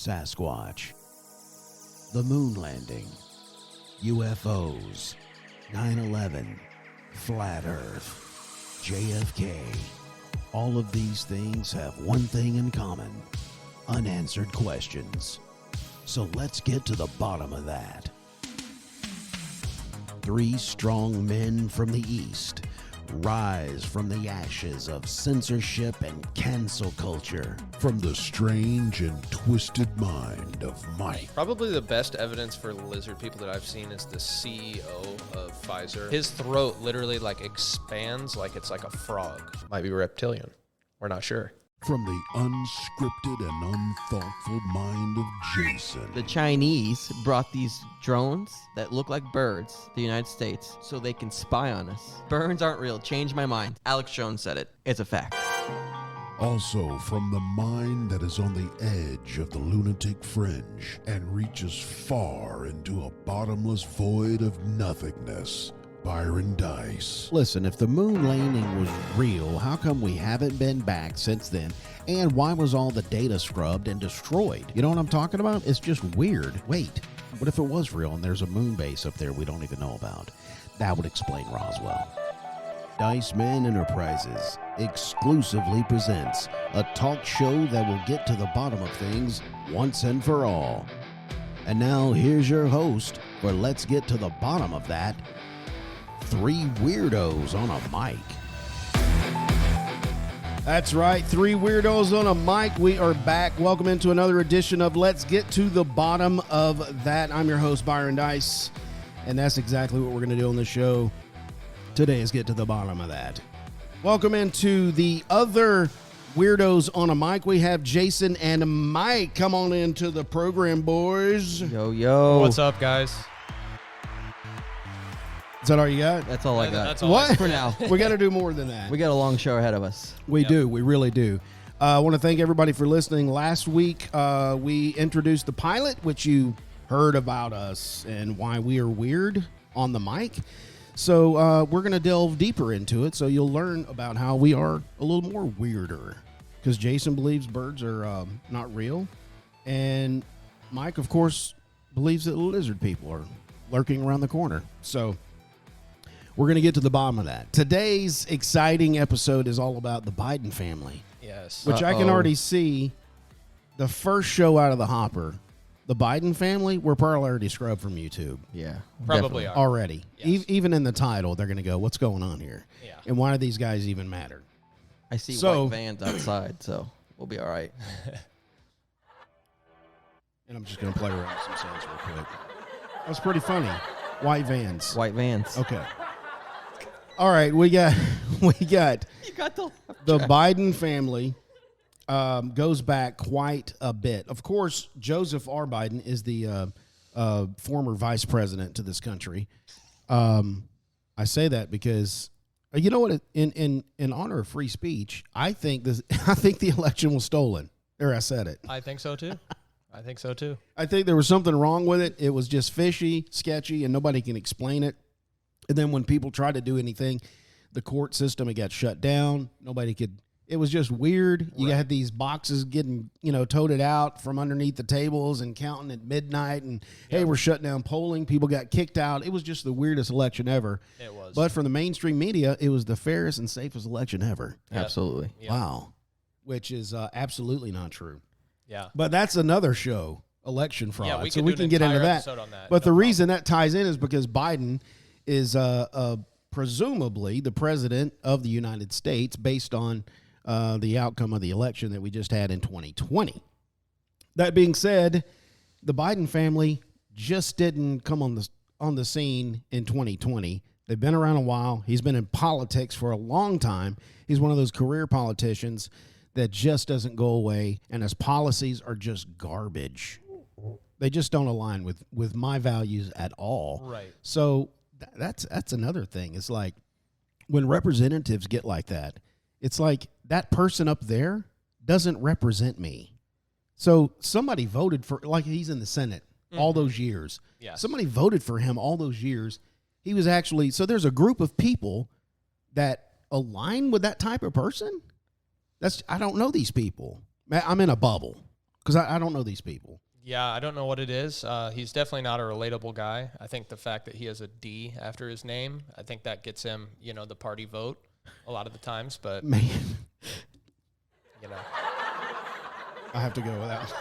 Sasquatch, the moon landing, UFOs, 9/11, flat earth, JFK. All of these things have one thing in common: unanswered questions. So let's get to the bottom of that. Three strong men from the East rise from the ashes of censorship and cancel culture. From the strange and twisted mind of Mike. Probably the best evidence for lizard people that I've seen is the CEO of Pfizer. His throat literally expands like it's like a frog. Might be reptilian. We're not sure. From the unscripted and unthoughtful mind of Jason. The Chinese brought these drones that look like birds to the United States so they can spy on us. Birds aren't real. Changed my mind. Alex Jones said it. It's a fact. Also from the mind that is on the edge of the lunatic fringe and reaches far into a bottomless void of nothingness. Byron Dice. Listen, if the moon landing was real, how come we haven't been back since then? And why was all the data scrubbed and destroyed? You know what I'm talking about? It's just weird. Wait, what if it was real and there's a moon base up there we don't even know about? That would explain Roswell. Dice Man Enterprises exclusively presents a talk show that will get to the bottom of things once and for all. And now here's your host for Let's Get to the Bottom of That. Three weirdos on a mic. That's right, three weirdos on a mic. We are back. Welcome into another edition of Let's Get to the Bottom of That. I'm your host, Byron Dice, and that's exactly what we're going to do on the show today is get to the bottom of that. Welcome into the other weirdos on a mic. We have Jason and Mike. Come on into the program, boys. Yo, yo. What's up, guys? Is that all you got? That's all I got. That's all What? For now. We got to do more than that. We got a long show ahead of us. We do. We really do. I want to thank everybody for listening. Last week, we introduced the pilot, which you heard about us and why we are weird on the mic. So we're going to delve deeper into it, so you'll learn about how we are a little more weirder. Because Jason believes birds are not real. And Mike, of course, believes that lizard people are lurking around the corner. So we're going to get to the bottom of that. Today's exciting episode is all about the Biden family. Yes. Which I can already see the first show out of the hopper. The Biden family, we're probably already scrubbed from YouTube. Yeah. Probably definitely. are. Already. Yes. Even in the title, they're going to go, what's going on here? Yeah. And why do these guys even matter? I see So- white vans outside, so we'll be all right. And I'm just going to play around with some sounds real quick. That's pretty funny. White vans. White vans. Okay. All right, we got You got the Biden family goes back quite a bit. Of course, Joseph R. Biden is the former vice president to this country. I say that because you know what? In honor of free speech, I think the election was stolen. There, I said it. I think so, too. I think so, too. I think there was something wrong with it. It was just fishy, sketchy, and nobody can explain it. And then when people tried to do anything, the court system, it got shut down. Nobody could. It was just weird. You had these boxes getting, toted out from underneath the tables and counting at midnight. And, hey, we're shutting down polling. People got kicked out. It was just the weirdest election ever. It was. But for the mainstream media, it was the fairest and safest election ever. Absolutely. Yeah. Wow. Which is absolutely not true. Yeah. But that's another show, election fraud. Yeah, we so could we do can an get into entire that. episode on that. But No the reason that ties in is because Biden is presumably the president of the United States based on the outcome of the election that we just had in 2020. That being said, the Biden family just didn't come on the scene in 2020. They've been around a while. He's been in politics for a long time. He's one of those career politicians that just doesn't go away, and his policies are just garbage. They just don't align with my values at all. Right. So that's another thing. It's like when representatives get like that, it's like that person up there doesn't represent me. So somebody voted for, like he's in the Senate all those years. Yes. Somebody voted for him all those years. He was actually, so there's a group of people that align with that type of person. I don't know these people. I'm in a bubble. Because I don't know these people. Yeah, I don't know what it is. He's definitely not a relatable guy. I think the fact that he has a D after his name, I think that gets him, the party vote a lot of the times. But, Man, I have to go with that.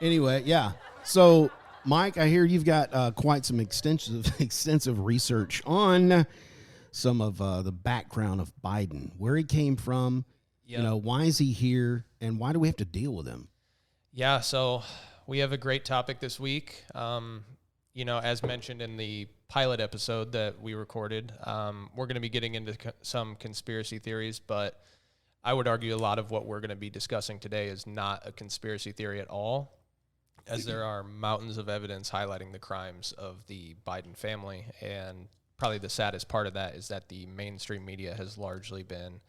Anyway, yeah. So, Mike, I hear you've got quite some extensive research on some of the background of Biden, where he came from, Yep. why is he here, and why do we have to deal with him? Yeah, so we have a great topic this week. As mentioned in the pilot episode that we recorded, we're going to be getting into some conspiracy theories, but I would argue a lot of what we're going to be discussing today is not a conspiracy theory at all, as there are mountains of evidence highlighting the crimes of the Biden family. And probably the saddest part of that is that the mainstream media has largely been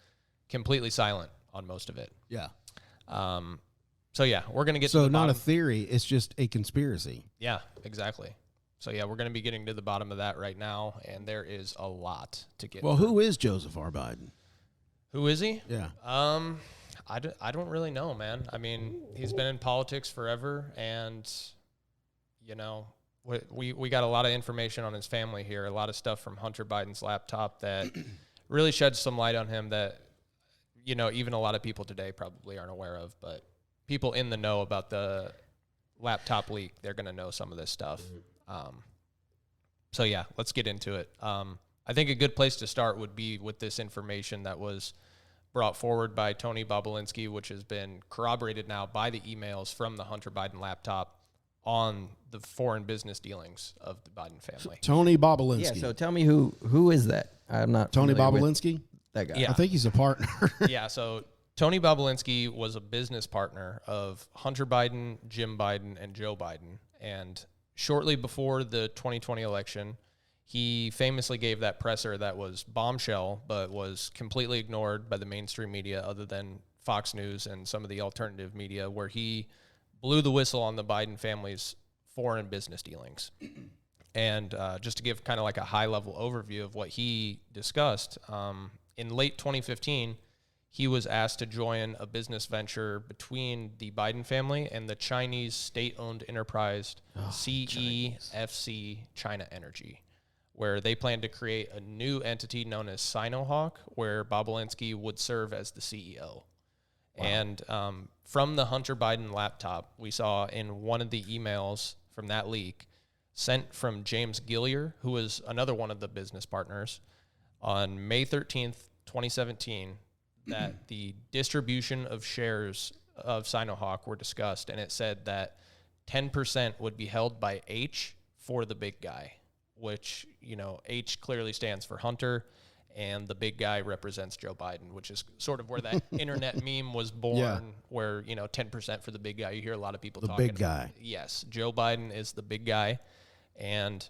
completely silent on most of it. Yeah. So yeah, we're going to get to So the not a bottom. theory, it's just a conspiracy. Yeah, exactly. So yeah, we're going to be getting to the bottom of that right now, and there is a lot to get. Well, through. who is Joseph R. Biden? Who is he? Yeah. I don't really know, man. I mean, he's been in politics forever, and we got a lot of information on his family here, a lot of stuff from Hunter Biden's laptop that really sheds some light on him that even a lot of people today probably aren't aware of, but people in the know about the laptop leak, they're going to know some of this stuff. So yeah, let's get into it. I think a good place to start would be with this information that was brought forward by Tony Bobulinski, which has been corroborated now by the emails from the Hunter Biden laptop on the foreign business dealings of the Biden family. Tony Bobulinski. Yeah, so tell me who is that? I'm not Tony familiar with Bobulinski? that guy. Yeah. I think he's a partner. Yeah, so Tony Bobulinski was a business partner of Hunter Biden, Jim Biden, and Joe Biden. And shortly before the 2020 election, he famously gave that presser that was bombshell, but was completely ignored by the mainstream media other than Fox News and some of the alternative media, where he blew the whistle on the Biden family's foreign business dealings. And just to give kind of like a high-level overview of what he discussed, in late 2015, he was asked to join a business venture between the Biden family and the Chinese state-owned enterprise CEFC China Energy, where they plan to create a new entity known as Sinohawk, where Bobulinski would serve as the CEO. Wow. And from the Hunter Biden laptop, we saw in one of the emails from that leak sent from James Gillier, who was another one of the business partners, on May 13th, 2017, that the distribution of shares of Sinohawk were discussed, and it said that 10% would be held by H for the big guy, which, H clearly stands for Hunter, and the big guy represents Joe Biden, which is sort of where that internet meme was born, where, 10% for the big guy. You hear a lot of people talking. The big guy. Yes, Joe Biden is the big guy, and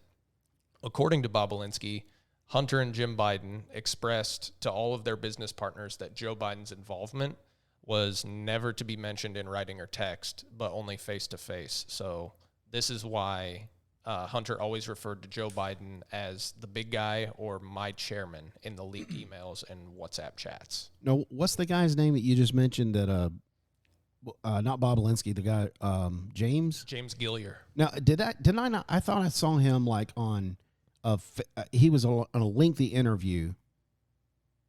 according to Bobulinski, Hunter and Jim Biden expressed to all of their business partners that Joe Biden's involvement was never to be mentioned in writing or text, but only face-to-face. So this is why Hunter always referred to Joe Biden as the big guy or my chairman in the leaked emails and WhatsApp chats. No, what's the guy's name that you just mentioned that, not Bobulinski, the guy, James? James Gillier. Now, didn't I not, I thought I saw him like on, he was on a lengthy interview.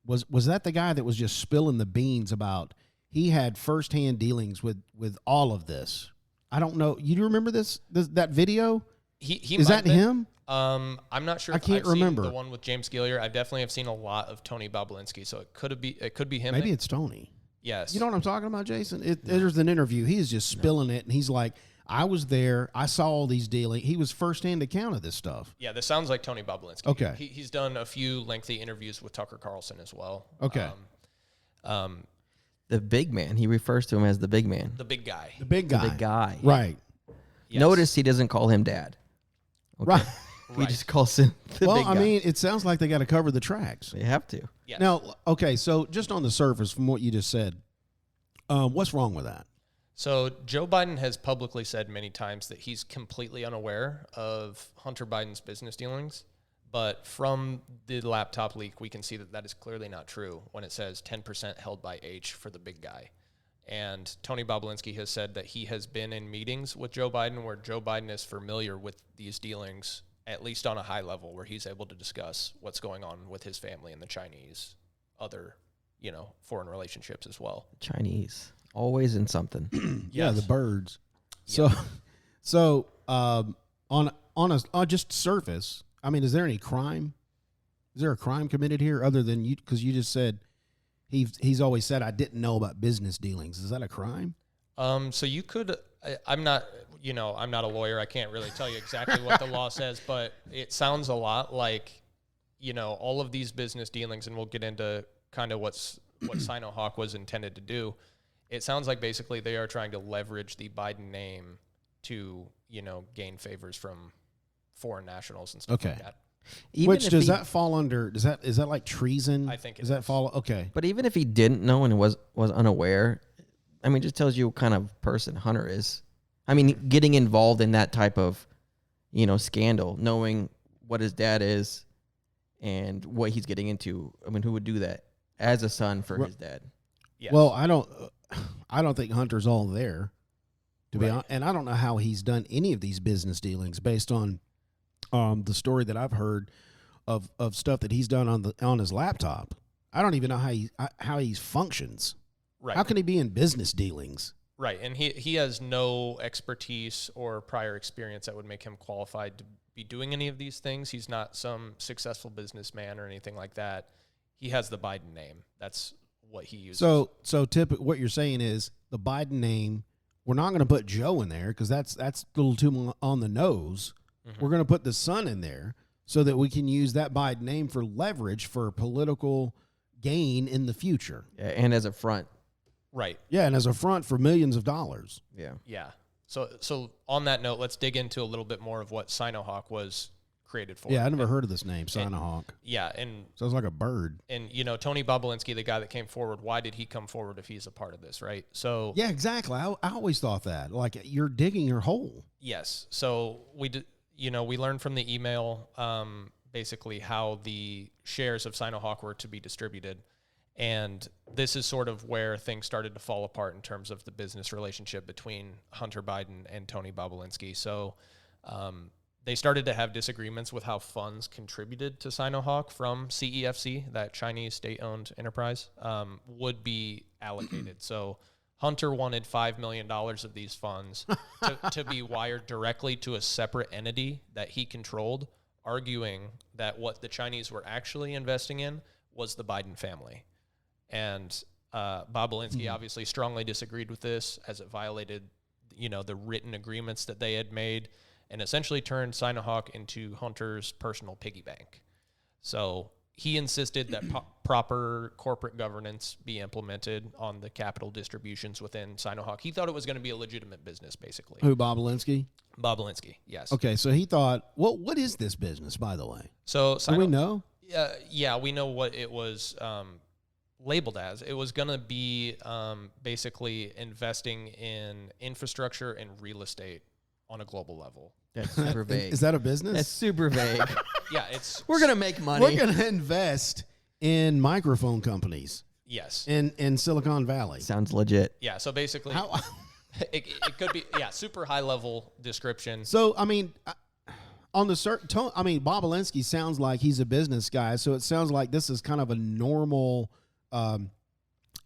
Was that the guy that was just spilling the beans about, he had firsthand dealings with all of this? I don't know. You remember that video? He Is might that have been. him? I'm not sure. I If can't I've remember. seen the one with James Gillier. I definitely have seen a lot of Tony Bobulinski, so it could be him. Maybe it's Tony. Yes. You know what I'm talking about, Jason? There's an interview. He is just spilling it, and he's like, I was there. I saw all these dealings. He was firsthand account of this stuff. Yeah, this sounds like Tony Bobulinski. Okay. He's done a few lengthy interviews with Tucker Carlson as well. Okay. The big man. He refers to him as the big man. The big guy. The big guy. The guy. Right. Yes. Notice he doesn't call him dad. Okay. Right. He just calls him the Well, big guy. I mean, it sounds like they got to cover the tracks. They have to. Yes. Now, okay, so just on the surface from what you just said, what's wrong with that? So Joe Biden has publicly said many times that he's completely unaware of Hunter Biden's business dealings. But from the laptop leak, we can see that that is clearly not true when it says 10% held by H for the big guy. And Tony Bobulinski has said that he has been in meetings with Joe Biden where Joe Biden is familiar with these dealings, at least on a high level, where he's able to discuss what's going on with his family and the Chinese, other, foreign relationships as well. Chinese, always in something. Yeah, the birds. On just surface, I mean, is there any crime? Is there a crime committed here other than you? Because you just said he's always said, I didn't know about business dealings. Is that a crime? So you could, I'm not a lawyer. I can't really tell you exactly what the law says, but it sounds a lot like, all of these business dealings, and we'll get into kind of what Sinohawk was intended to do. It sounds like basically they are trying to leverage the Biden name to, gain favors from foreign nationals and stuff like that. Does that fall under? Is that like treason? I think it does that fall? Okay, But even if he didn't know and was unaware, I mean, it just tells you what kind of person Hunter is. I mean, getting involved in that type of, scandal, knowing what his dad is and what he's getting into. I mean, who would do that as a son for his dad? Yes. Well, I don't think Hunter's all there, to be honest, and I don't know how he's done any of these business dealings based on the story that I've heard of stuff that he's done on his laptop. I don't even know how he functions. Right. How can he be in business dealings? Right, and he has no expertise or prior experience that would make him qualified to be doing any of these things. He's not some successful businessman or anything like that. He has the Biden name. That's what he uses. So what you're saying is the Biden name. We're not going to put Joe in there because that's a little too on the nose. Mm-hmm. We're going to put the son in there so that we can use that Biden name for leverage for political gain in the future. Yeah, and as a front. Right. Yeah, and as a front for millions of dollars. Yeah. Yeah. So on that note, let's dig into a little bit more of what Sinohawk was created for. Yeah, I never heard of this name, Sinohawk. Yeah, and sounds like a bird. And Tony Bobulinski, the guy that came forward, why did he come forward if he's a part of this, right? So yeah, exactly. I always thought that, like, you're digging your hole. Yes. So we learned from the email basically how the shares of Sinohawk were to be distributed. And this is sort of where things started to fall apart in terms of the business relationship between Hunter Biden and Tony Bobulinski. So they started to have disagreements with how funds contributed to Sinohawk from CEFC, that Chinese state-owned enterprise, would be allocated. So Hunter wanted $5 million of these funds to be wired directly to a separate entity that he controlled, arguing that what the Chinese were actually investing in was the Biden family. And Bobulinski obviously strongly disagreed with this, as it violated, the written agreements that they had made, and essentially turned Sinohawk into Hunter's personal piggy bank. So he insisted that proper corporate governance be implemented on the capital distributions within Sinohawk. He thought it was going to be a legitimate business, basically. Who, Bobulinski? Bobulinski, yes. Okay, so he thought, well, what is this business, by the way? So do we know? Yeah, we know what it was labeled as. It was going to be basically investing in infrastructure and real estate on a global level. That's super vague. Is that a business? That's super vague. Yeah, We're going to make money. We're going to invest in microphone companies. Yes. In Silicon Valley. Sounds legit. Yeah, so basically it could be super high level description. So, I mean, on the certain tone, I mean, Bobulinski sounds like he's a business guy, so it sounds like this is kind of a normal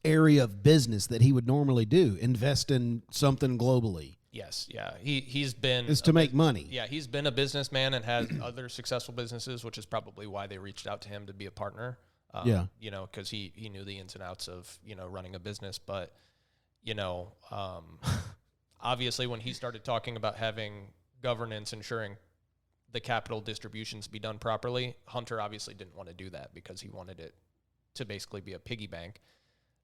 area of business that he would normally do, invest in something globally. Yes, yeah. He's been... Is to make money. Yeah, he's been a businessman and has other successful businesses, which is probably why they reached out to him to be a partner. Because he knew the ins and outs of, running a business. But, obviously when he started talking about having governance, ensuring the capital distributions be done properly, Hunter obviously didn't want to do that because he wanted it to basically be a piggy bank.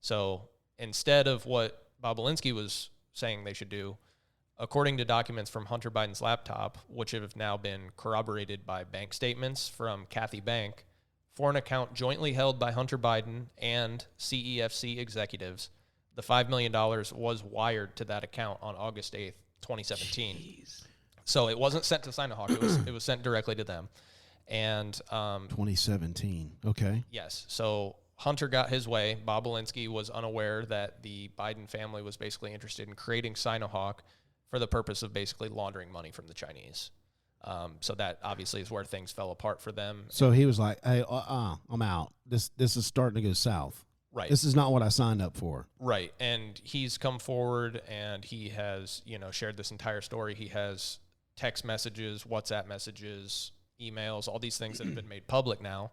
So instead of what Bobulinski was saying they should do, according to documents from Hunter Biden's laptop, which have now been corroborated by bank statements from Kathy Bank, for an account jointly held by Hunter Biden and CEFC executives, the $5 million was wired to that account on August 8th, 2017. Jeez. So it wasn't sent to Sinohawk. It was sent directly to them. And 2017. Okay. Yes. So Hunter got his way. Bob Alinsky was unaware that the Biden family was basically interested in creating Sinohawk for the purpose of basically laundering money from the Chinese. So that obviously is where things fell apart for them. So he was like, "Hey, I'm out. This is starting to go south. Right. This is not what I signed up for." Right. And he's come forward and he has, shared this entire story. He has text messages, WhatsApp messages, emails, all these things that have been made public now.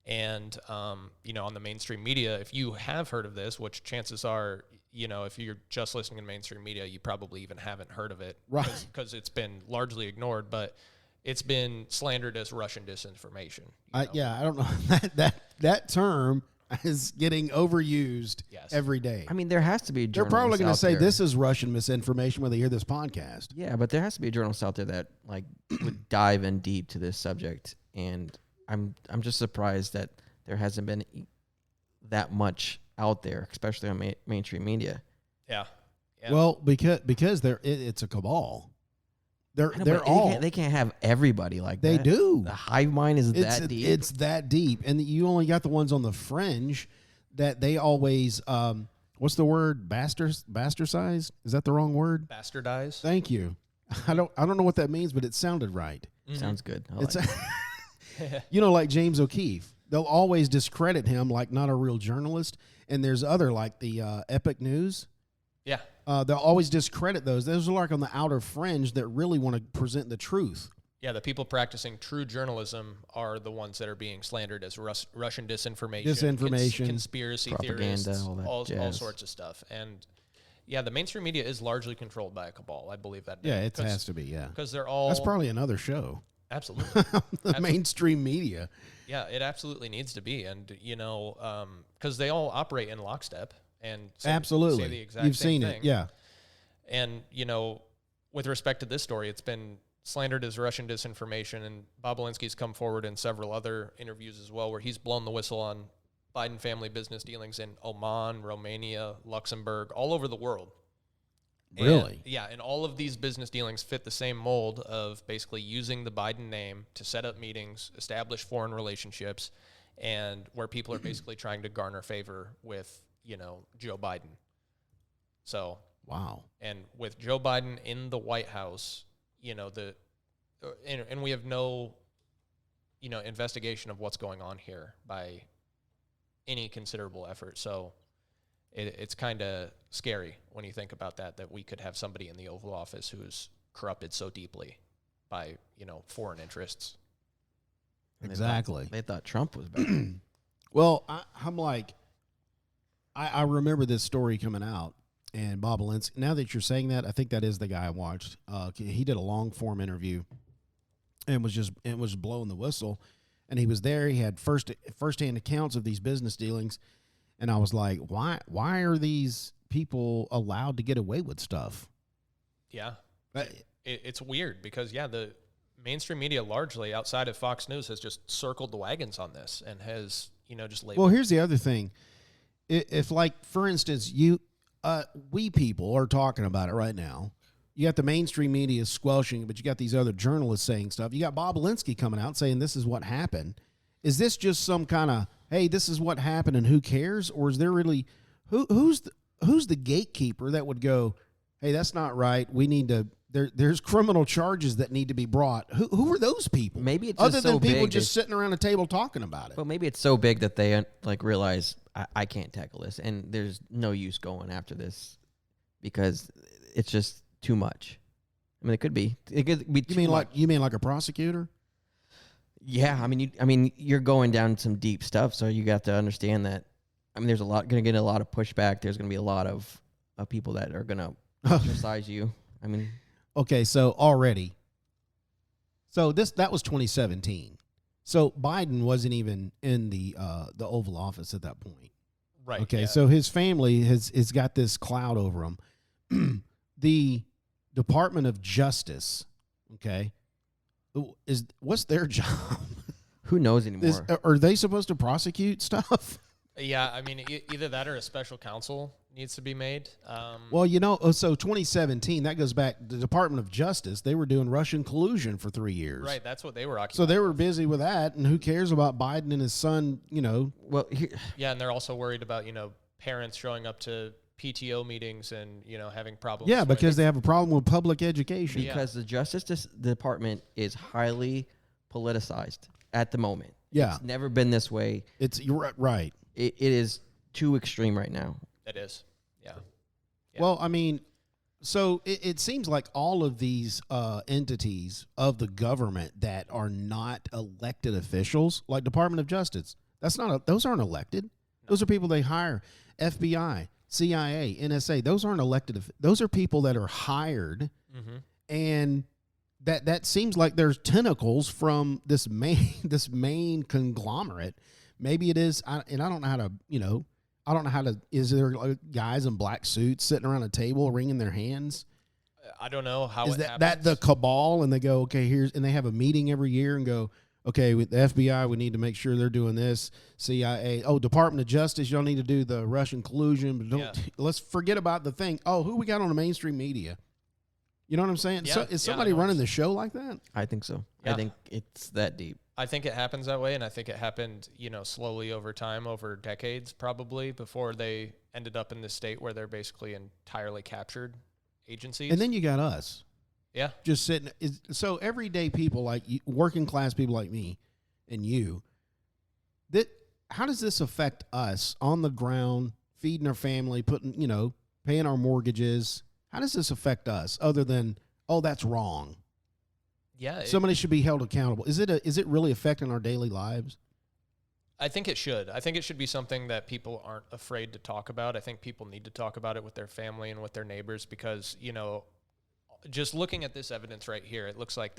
And, on the mainstream media, if you have heard of this, which chances are, if you're just listening to mainstream media, you probably even haven't heard of it. Right. Because it's been largely ignored, but it's been slandered as Russian disinformation. I don't know. That term is getting overused every day. I mean, there has to be They're journalists probably going to out say there. this is Russian misinformation when they hear this podcast. Yeah, but there has to be a journalist out there that would dive in deep to this subject, and I'm just surprised that there hasn't been that much out there, especially on mainstream media. Yeah. Well, because it's a cabal. They're They can't have everybody like they that. do. The hive mind is that deep. It's that deep, and you only got the ones on the fringe that they always. What's the word? Bastardize? Is that the wrong word? Bastardize. Thank you. I don't know what that means, but it sounded right. Sounds good. I It's like it. like James O'Keefe. They'll always discredit him like not a real journalist. And there's other like the Epic News. Yeah. They'll always discredit those. Those are like on the outer fringe that really want to present the truth. Yeah, the people practicing true journalism are the ones that are being slandered as Russian disinformation, conspiracy propaganda, theorists, all that all jazz. sorts of stuff. And yeah, the mainstream media is largely controlled by a cabal. I believe that. Yeah, it has to be. Yeah, because they're all. That's probably another show. Absolutely. The mainstream media. Yeah, it absolutely needs to be, and because they all operate in lockstep and absolutely say the exact You've same seen thing. it, yeah. And with respect to this story, it's been slandered as Russian disinformation, and Bob Alinsky's come forward in several other interviews as well, where he's blown the whistle on Biden family business dealings in Oman, Romania, Luxembourg, all over the world. Really? And all of these business dealings fit the same mold of basically using the Biden name to set up meetings, establish foreign relationships, and where people are basically trying to garner favor with, Joe Biden. So, wow. And with Joe Biden in the White House, and we have no, investigation of what's going on here by any considerable effort. So it's kind of scary when you think about that we could have somebody in the Oval Office who's corrupted so deeply by, foreign interests. Exactly. They thought Trump was better. Well, I'm like, I remember this story coming out, and Bob Alinsky, now that you're saying that, I think that is the guy I watched. He did a long form interview and was blowing the whistle, and he was there. He had firsthand accounts of these business dealings. And I was like, why are these people allowed to get away with stuff? Yeah. It's weird because, the mainstream media largely outside of Fox News has just circled the wagons on this and has, just labeled. Well, here's the other thing. If like, for instance, we people are talking about it right now. You got the mainstream media squelching, but you got these other journalists saying stuff. You got Bob Alinsky coming out saying this is what happened. Is this just some kind of, hey, this is what happened and who cares? Or is there really who's the gatekeeper that would go, hey, that's not right. We need to there's criminal charges that need to be brought. Who are those people? Maybe it's other just than so people big just sitting around a table talking about it. Well, maybe it's so big that they realize I can't tackle this, and there's no use going after this because it's just too much. I mean, it could be. It could be. You mean like a prosecutor? Yeah, I mean, you're going down some deep stuff, so you got to understand that. I mean, there's going to get a lot of pushback. There's going to be a lot of people that are going to ostracize you. I mean, okay, so that was 2017. So Biden wasn't even in the Oval Office at that point. Right. Okay, yeah. so his family has got this cloud over him. The Department of Justice, okay, what's their job? who knows anymore? Are they supposed to prosecute stuff? Yeah, I mean, either that or a special counsel needs to be made. Well, so 2017, that goes back the Department of Justice. They were doing Russian collusion for 3 years. Right, that's what they were occupied. So they were busy with that, and who cares about Biden and his son, Well, Yeah, and they're also worried about, parents showing up to PTO meetings and, having problems. Yeah, where because they have a problem with public education. Yeah. because the Justice Department is highly politicized at the moment. Yeah. It's never been this way. You're right. It is too extreme right now. It is. Yeah. Yeah. Well, I mean, so it seems like all of these entities of the government that are not elected officials, like Department of Justice, those aren't elected. Those are people they hire. FBI, CIA, NSA, those aren't elected. Those are people that are hired, and that seems like there's tentacles from this main conglomerate. Maybe it is, and I don't know how to, I don't know how to. Is there guys in black suits sitting around a table wringing their hands? I don't know how Is it that happens. the cabal? And they go, okay, and they have a meeting every year and go, okay, with the FBI, we need to make sure they're doing this. CIA, Department of Justice, y'all need to do the Russian collusion, but let's forget about the thing. Oh, who we got on the mainstream media? You know what I'm saying? Yeah, So is somebody running the show like that? I think so. Yeah. I think it's that deep. I think it happens that way, and I think it happened, slowly over time, over decades probably, before they ended up in this state where they're basically entirely captured agencies. And then you got us. Yeah. Just sitting. So everyday people like you, working class people like me and you, how does this affect us on the ground, feeding our family, paying our mortgages? How does this affect us other than, that's wrong? Yeah. Somebody should be held accountable. Is it really affecting our daily lives? I think it should. I think it should be something that people aren't afraid to talk about. I think people need to talk about it with their family and with their neighbors because, just looking at this evidence right here, it looks like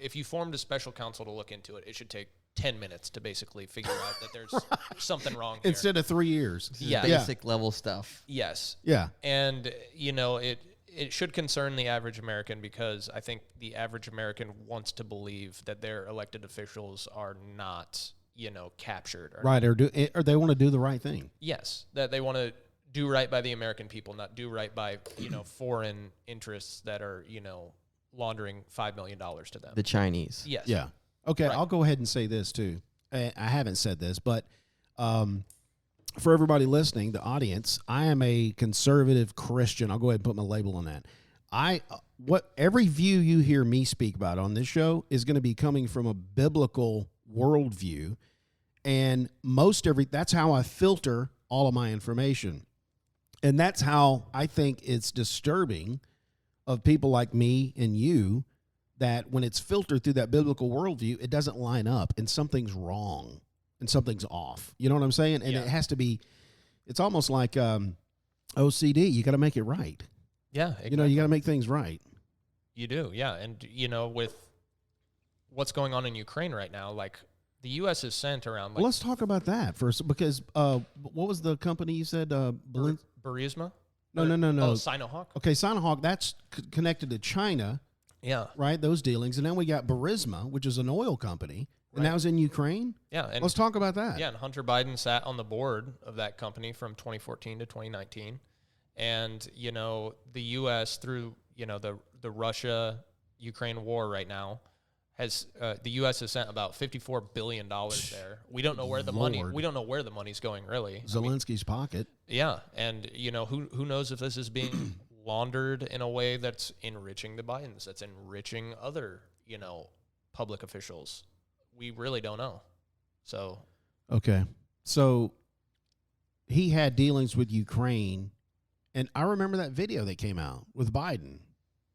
if you formed a special counsel to look into it, it should take 10 minutes to basically figure out that there's something wrong here. Instead of 3 years. Yeah. Basic level stuff. Yes. Yeah. And, it should concern the average American because I think the average American wants to believe that their elected officials are not, captured. Right. Or they want to do the right thing. Yes. That they want to do right by the American people, not do right by, foreign interests that are, laundering $5 million to them. The Chinese. Yes. Yeah. Okay. Right. I'll go ahead and say this too. I haven't said this, but for everybody listening, the audience, I am a conservative Christian. I'll go ahead and put my label on that. Every view you hear me speak about on this show is going to be coming from a biblical worldview, and that's how I filter all of my information, and that's how I think it's disturbing of people like me and you that when it's filtered through that biblical worldview, it doesn't line up, and something's wrong. And something's off. You know what I'm saying? And it has to be, it's almost like OCD. You got to make it right. Yeah. Exactly. You got to make things right. You do. Yeah. And, with what's going on in Ukraine right now, like the U.S. has sent around. Well, let's talk about that first, because what was the company you said? Burisma? No. Oh, Sinohawk? Okay, Sinohawk, that's connected to China. Yeah. Right? Those dealings. And then we got Burisma, which is an oil company. And that was in Ukraine? Yeah. And let's talk about that. Yeah, and Hunter Biden sat on the board of that company from 2014 to 2019. And, the U.S. through, the Russia-Ukraine war right now has the U.S. has sent about $54 billion there. We don't know where the money's going, really. Zelensky's pocket. Yeah, and, who knows if this is being laundered in a way that's enriching the Bidens, that's enriching other, public officials. We really don't know. So. Okay. So he had dealings with Ukraine. And I remember that video that came out with Biden.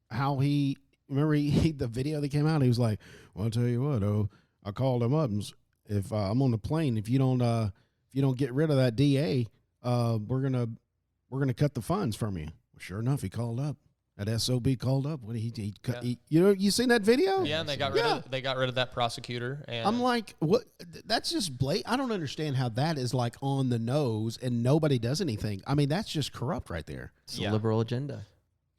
How the video that came out, he was like, well, I'll tell you what, I called him up and if I'm on the plane, if you don't get rid of that DA, we're gonna cut the funds from you. Well, sure enough, he called up. That SOB called up. What he cut? Yeah. You seen that video? Yeah, and they got rid of that prosecutor. And I'm like, what? That's just blatant. I don't understand how that is like on the nose and nobody does anything. I mean, that's just corrupt right there. It's a liberal agenda.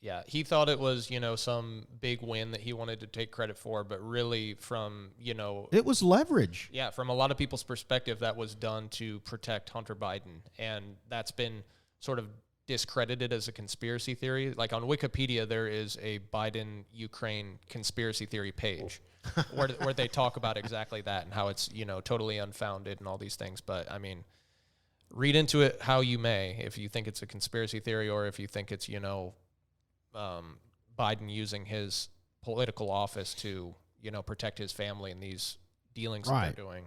Yeah, he thought it was, some big win that he wanted to take credit for, but really from, it was leverage. Yeah, from a lot of people's perspective, that was done to protect Hunter Biden, and that's been sort of discredited as a conspiracy theory. Like on Wikipedia, there is a Biden-Ukraine conspiracy theory page where they talk about exactly that and how it's, totally unfounded and all these things. But I mean, read into it how you may, if you think it's a conspiracy theory or if you think it's, Biden using his political office to, protect his family in these dealings that they're doing.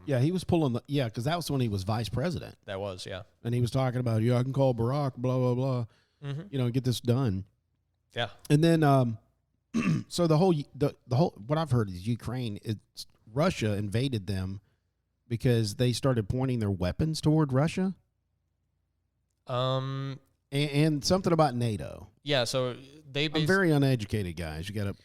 Yeah, he was pulling because that was when he was vice president. That was, yeah. And he was talking about, I can call Barack, blah, blah, blah, get this done. Yeah. And then, so the whole, what I've heard is Ukraine, Russia invaded them because they started pointing their weapons toward Russia. And something about NATO. Yeah, so I'm very uneducated, guys. You got to.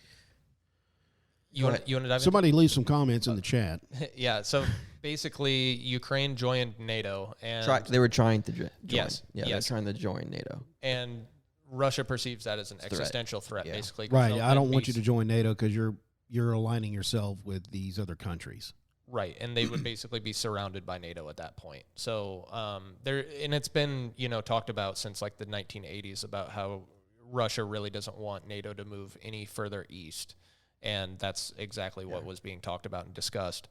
You want to dive Somebody leave some comments in the chat. Yeah, so basically Ukraine joined NATO and They were trying to join. Yes. Yeah, they're trying to join NATO. And Russia perceives that as an existential threat, basically. Right. I don't want you to join NATO because you're aligning yourself with these other countries. Right, and they would basically be surrounded by NATO at that point. So it's been talked about since like the 1980s about how Russia really doesn't want NATO to move any further east, and that's exactly what was being talked about and discussed.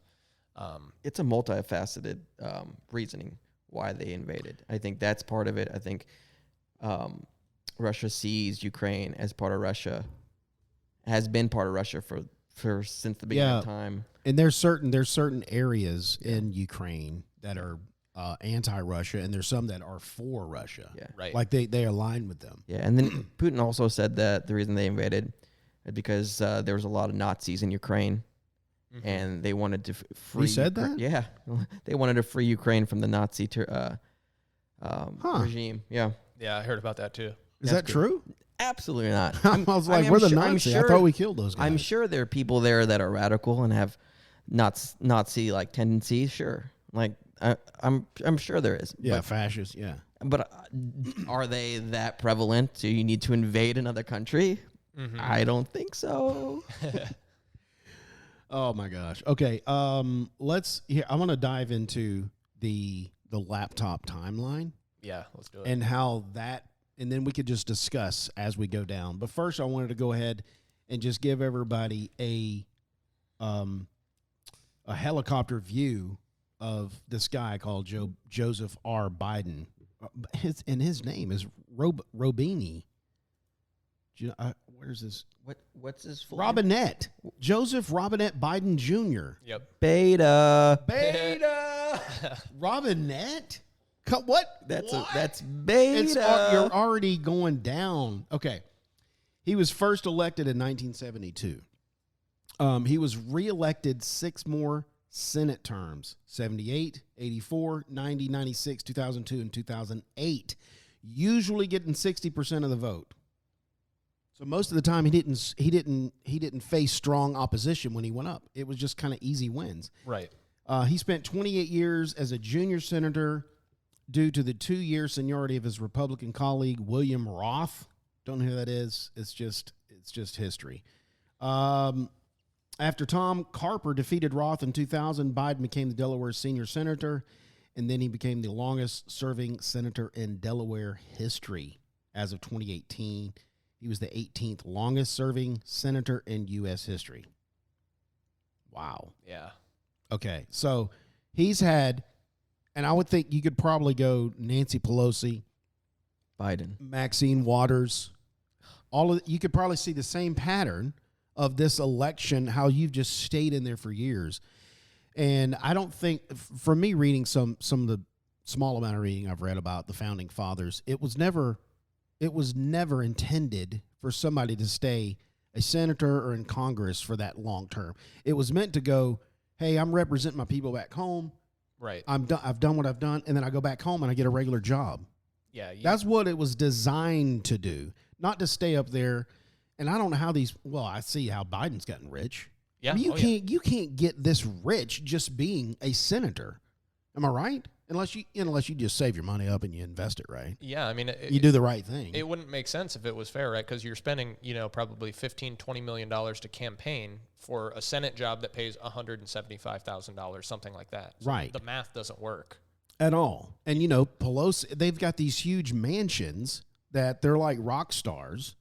It's a multifaceted reasoning why they invaded. I think that's part of it. I think Russia sees Ukraine as part of Russia, has been part of Russia for since the beginning of time. And there's certain areas in Ukraine that are anti-Russia, and there's some that are for Russia. Yeah, right. Like they align with them. Yeah, and then Putin also said that the reason they invaded is because there was a lot of Nazis in Ukraine, and they wanted to free. He said that? Yeah, they wanted to free Ukraine from the Nazi regime. Yeah. Yeah, I heard about that too. Is that true? Absolutely not. I was like, we're the Nazis. I thought we killed those guys. I'm sure there are people there that are radical and have Nazi like tendencies. Sure, like I'm sure there is. Yeah, fascists. Yeah, but are they that prevalent? Do you need to invade another country? I don't think so. Oh my gosh. Okay. Let's here. I want to dive into the laptop timeline. Yeah, let's do it. And how that. And then we could just discuss as we go down. But first, I wanted to go ahead and just give everybody a helicopter view of this guy called Joseph R. Biden. His name is Robini. Where's this? What's his full Robinette. Joseph Robinette Biden Jr. Yep. Beta. Robinette? What? That's beta. You're already going down. Okay. He was first elected in 1972. He was reelected 6 more Senate terms, 78, 84, 90, 96, 2002, and 2008, usually getting 60% of the vote. So most of the time he didn't face strong opposition when he went up. It was just kind of easy wins. Right. He spent 28 years as a junior senator due to the 2-year seniority of his Republican colleague, William Roth. Don't know who that is. It's just history. After Tom Carper defeated Roth in 2000, Biden became the Delaware senior senator, and then he became the longest-serving senator in Delaware history. As of 2018, he was the 18th longest-serving senator in U.S. history. Wow. Yeah. Okay, so he's had, and I would think you could probably go Nancy Pelosi, Biden, Maxine Waters, you could probably see the same pattern of this election, how you've just stayed in there for years. And I don't think, for me reading some of the small amount of reading I've read about the founding fathers, it was never intended for somebody to stay a senator or in Congress for that long term. It was meant to go, hey, I'm representing my people back home. Right. I've done what I've done, and then I go back home and I get a regular job. Yeah. That's what it was designed to do, not to stay up there. And I don't know how I see how Biden's gotten rich. Yeah. I mean, you can't get this rich just being a senator. Am I right? Unless you just save your money up and you invest it right. Yeah, I mean, you do the right thing. It wouldn't make sense if it was fair, right? Because you're spending, probably $15-20 million to campaign for a Senate job that pays $175,000, something like that. So right. The math doesn't work. At all. And, you know, Pelosi, they've got these huge mansions that they're like rock stars,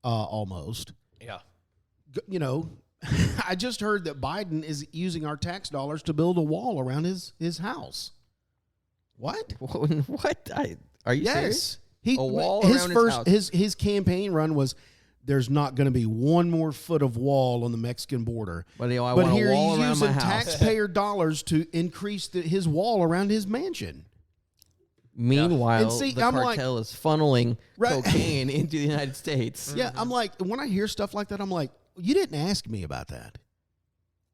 almost. Yeah. You know, I just heard that Biden is using our tax dollars to build a wall around his house. What? What? Are you serious? He, A wall his around first his house. his campaign run was there's not going to be one more foot of wall on the Mexican border. But I But want here a wall he's around using my house. taxpayer dollars to increase his wall around his mansion. Meanwhile, And see, the I'm like- cartel is funneling Right. cocaine into the United States. Yeah, I'm like, when I hear stuff like that, I'm like, you didn't ask me about that.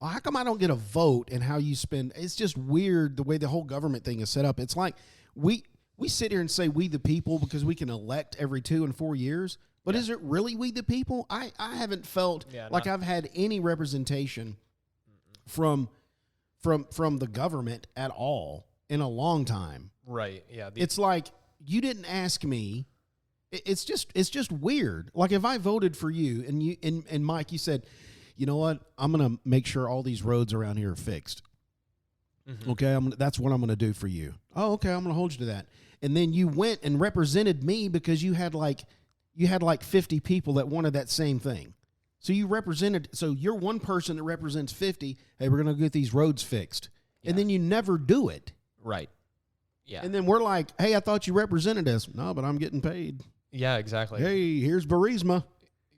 Well, how come I don't get a vote in how you spend? It's just weird the way the whole government thing is set up. It's like we sit here and say we the people because we can elect every 2 and 4 years. But is it really we the people? I haven't felt like I've had any representation from the government at all in a long time. Right. Yeah. It's like you didn't ask me. It's just weird. Like if I voted for you and you and Mike, you said, you know what, I'm gonna make sure all these roads around here are fixed. Okay, that's what I'm gonna do for you. Oh, okay, I'm gonna hold you to that. And then you went and represented me because you had like 50 people that wanted that same thing. So you represented. So you're one person that represents 50. Hey, we're gonna get these roads fixed, and then you never do it. right. Yeah. And then we're like, hey, I thought you represented us. No, but I'm getting paid. Yeah, exactly. Hey, here's Burisma.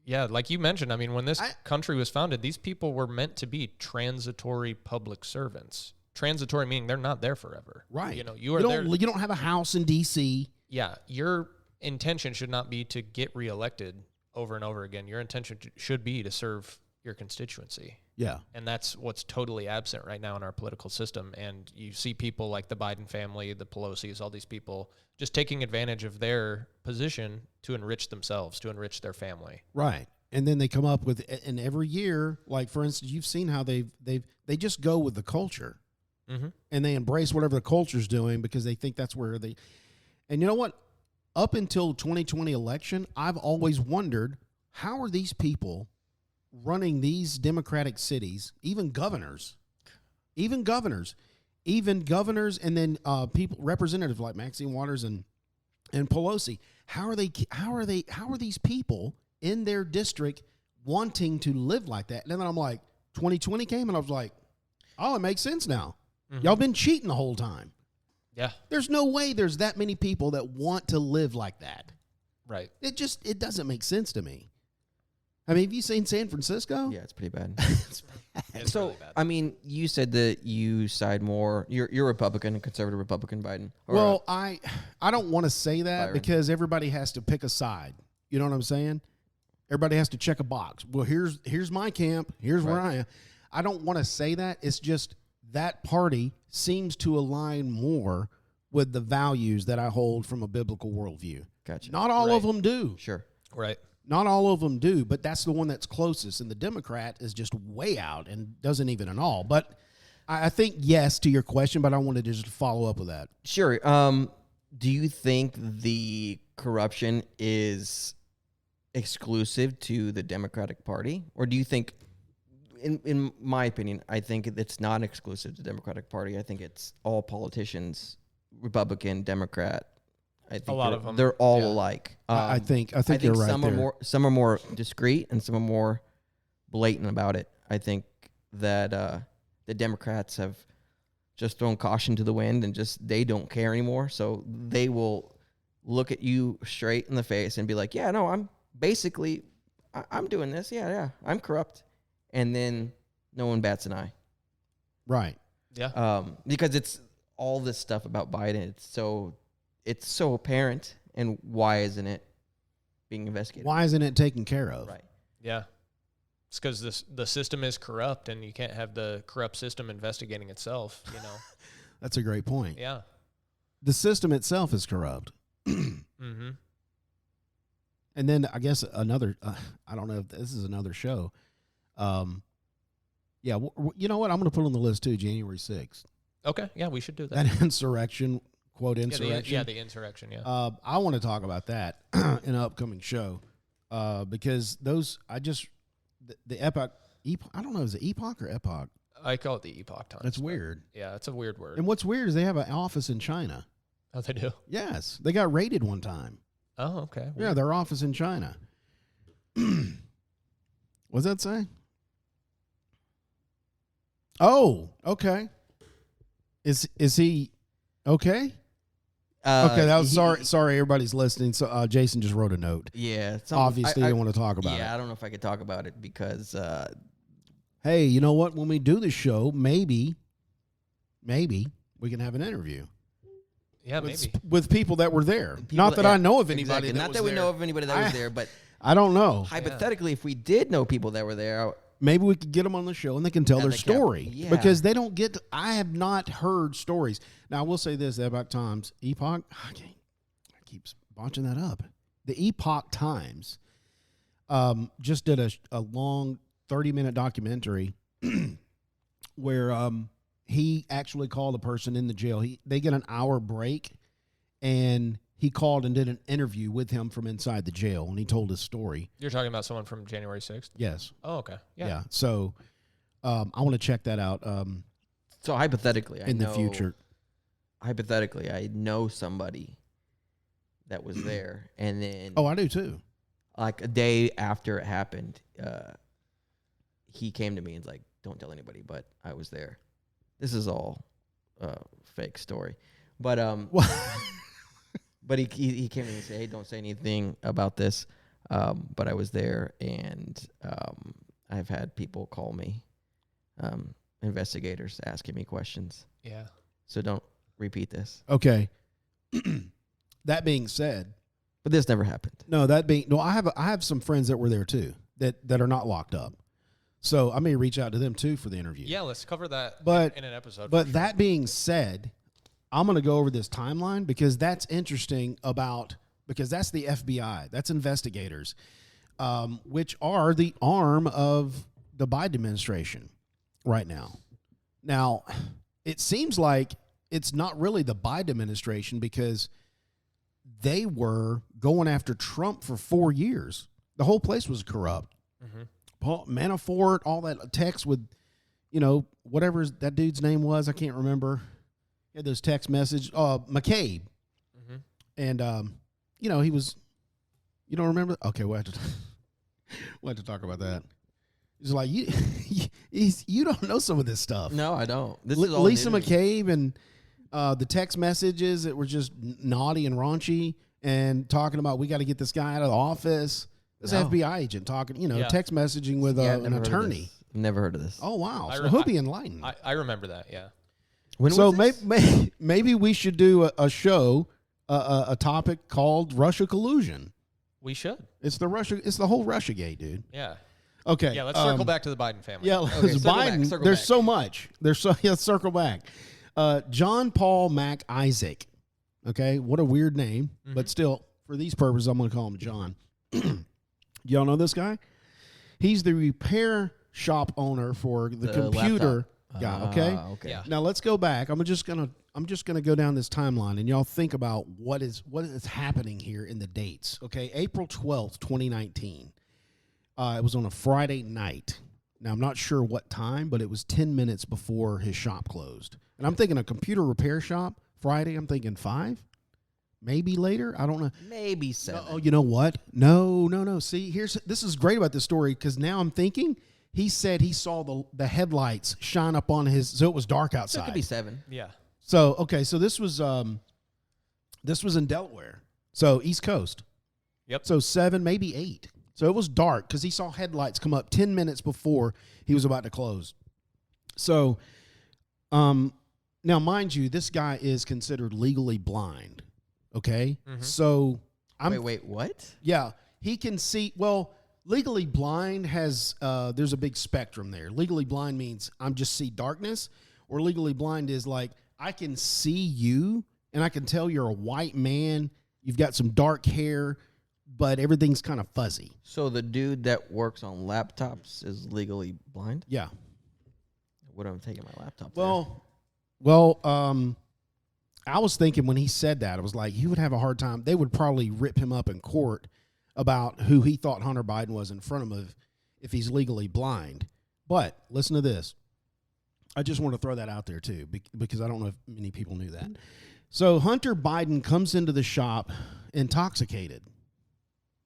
Yeah, like you mentioned, I mean, when this country was founded, these people were meant to be transitory public servants. Transitory meaning they're not there forever. Right. You know, you are there. You don't have a house in D.C. Yeah, your intention should not be to get reelected over and over again. Your intention should be to serve your constituency. Yeah. And that's what's totally absent right now in our political system. And you see people like the Biden family, the Pelosi's, all these people just taking advantage of their position to enrich themselves, to enrich their family. Right. And then they come up with, and every year, like for instance, you've seen how they just go with the culture, and they embrace whatever the culture's doing because they think that's where they. And you know what? Up until 2020 election, I've always wondered how are these people running these Democratic cities, even governors, and then people, representatives like Maxine Waters and Pelosi. How are these people in their district wanting to live like that? And then I'm like, 2020 came, and I was like, oh, it makes sense now. Y'all been cheating the whole time. Yeah. There's no way there's that many people that want to live like that. Right. It doesn't make sense to me. I mean, have you seen San Francisco? Yeah, it's pretty bad. It's So, really bad. I mean, you said that you side more. You're Republican, a conservative Republican, Biden. Or, Well, I don't want to say that Byron. because everybody has to pick a side. You know what I'm saying? Everybody has to check a box. Well, here's my camp. Here's where I am. I don't want to say that. It's just that party seems to align more with the values that I hold from a biblical worldview. Gotcha. Not all of them do. Sure. Right. Not all of them do, but that's the one that's closest. And the Democrat is just way out and doesn't even at all. But I think yes to your question, but I wanted to just follow up with that. Sure. Do you think the corruption is exclusive to the Democratic Party? Or do you think, in my opinion, I think it's not exclusive to the Democratic Party. I think it's all politicians, Republican, Democrat. I think A lot of them. they're all alike. I think you're right some there. some are more discreet and some are more blatant about it. I think that the Democrats have just thrown caution to the wind and just they don't care anymore. So they will look at you straight in the face and be like, "Yeah, no, I'm doing this. Yeah, I'm corrupt," and then no one bats an eye. Right. Yeah. Because it's all this stuff about Biden. It's so apparent, and why isn't it being investigated? Why isn't it taken care of? Right. Yeah. It's because the system is corrupt, and you can't have the corrupt system investigating itself, you know? That's a great point. Yeah. The system itself is corrupt. Mm-hmm. And then I guess another, I don't know if this is another show. Yeah, you know what? I'm going to put on the list too, January 6th. Okay. Yeah, we should do that. That insurrection, quote insurrection. The insurrection, yeah. I want to talk about that in an upcoming show because those, the epoch, I don't know, is it epoch or epoch? I call it the Epoch Times. That's weird. Yeah, it's a weird word. And what's weird is they have an office in China. Oh, they do? Yes, they got raided one time. Oh, okay. Yeah, their office in China. What's that say? Oh, okay. Is he okay? Okay, that was sorry everybody's listening. So Jason just wrote a note. Yeah. Obviously, you don't want to talk about it. Yeah, I don't know if I could talk about it because hey, you know what? When we do the show, maybe we can have an interview. Yeah, maybe. With people that were there. Not that I know of anybody. Exactly. Not that we know of anybody that was there, but I don't know. hypothetically, if we did know people that were there, maybe we could get them on the show and they can tell their story. Yeah. Because they don't get I have not heard stories. Now, I will say this about Times. Epoch, I keep botching that up. The Epoch Times just did a long 30-minute documentary where he actually called a person in the jail. They get an hour break, and he called and did an interview with him from inside the jail, and he told his story. You're talking about someone from January 6th? Yes. Oh, okay. Yeah. So I want to check that out so hypothetically, the future. Hypothetically, I know somebody that was there, and then Oh, I do too. like a day after it happened, he came to me and was like, "Don't tell anybody," but I was there. This is all fake story, but but he came to me and said, "Hey, don't say anything about this." But I was there, and I've had people call me, investigators asking me questions. Yeah. So don't repeat this. Okay. That being said, But this never happened. I have some friends that were there too that are not locked up. So I may reach out to them too for the interview. Yeah, let's cover that in an episode. But that being said, I'm going to go over this timeline because that's interesting because that's the FBI. That's investigators, which are the arm of the Biden administration right now. Now, it seems like it's not really the Biden administration because they were going after Trump for 4 years. The whole place was corrupt. Mm-hmm. Paul Manafort, all that text with, whatever that dude's name was, I can't remember. He had those text messages. McCabe. Mm-hmm. And, he was, you don't remember? Okay, we'll have to talk about that. He's like, you don't know some of this stuff. No, I don't. This is all Lisa new to me. McCabe and the text messages that were just naughty and raunchy and talking about we got to get this guy out of the office. This FBI agent talking, text messaging with an attorney. Never heard of this. Oh, wow. So he'll be enlightened. I remember that, yeah. So maybe we should do a show, a topic called Russia collusion. We should. It's the whole Russiagate, dude. Yeah. Okay. Yeah, let's circle back to the Biden family. Yeah, Biden. There's so much. Let's circle back. John Paul Mac Isaac. Okay, what a weird name, but still, for these purposes, I'm going to call him John. Y'all know this guy? He's the repair shop owner for the computer guy. Okay. Okay. Yeah. Now let's go back. I'm just gonna go down this timeline, and y'all think about what is happening here in the dates. Okay, April 12th, 2019. It was on a Friday night. Now I'm not sure what time, but it was 10 minutes before his shop closed. And I'm thinking a computer repair shop Friday. I'm thinking 5. Maybe later. I don't know. Maybe 7. Oh, you know what? No. See, this is great about this story because now I'm thinking he said he saw the headlights shine up on his. So it was dark So outside. it could be 7. Yeah. So okay, so this was in Delaware, so East Coast. Yep. So 7, maybe 8. So it was dark because he saw headlights come up 10 minutes before he was about to close. So, now mind you, this guy is considered legally blind. Okay, so Wait, what? Yeah, he can see. Well, legally blind has there's a big spectrum there. Legally blind means I'm just see darkness, or legally blind is like I can see you and I can tell you're a white man. You've got some dark hair, but everything's kind of fuzzy. So the dude that works on laptops is legally blind? Yeah. What am I taking my laptop? Well, I was thinking when he said that, I was like, he would have a hard time. They would probably rip him up in court about who he thought Hunter Biden was in front of him if he's legally blind. But listen to this. I just want to throw that out there too, because I don't know if many people knew that. So Hunter Biden comes into the shop intoxicated.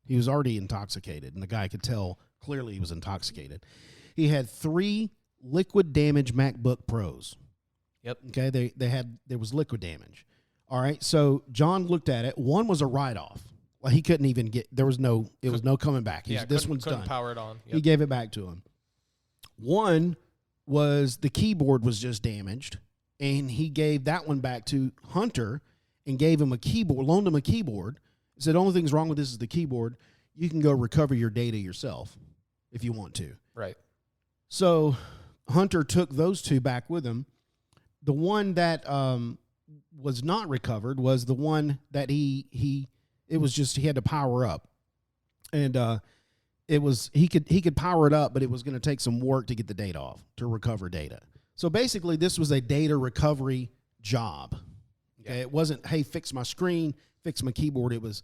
He was already intoxicated, and the guy could tell clearly he was intoxicated. He had 3 liquid damage MacBook Pros. Yep. Okay, there was liquid damage. All right, so John looked at it. One was a write-off. Well, he couldn't even get. There was no coming back. This one's couldn't done. Power it on. Yep. He gave it back to him. One was the keyboard was just damaged, and he gave that one back to Hunter and gave him a keyboard, loaned him a keyboard. He said, the only thing's wrong with this is the keyboard. You can go recover your data yourself if you want to. Right. So Hunter took those 2 back with him. The one that was not recovered was the one that he had to power up. And he could power it up, but it was going to take some work to get the data off, to recover data. So basically this was a data recovery job. Okay. It wasn't, hey, fix my screen, fix my keyboard. It was,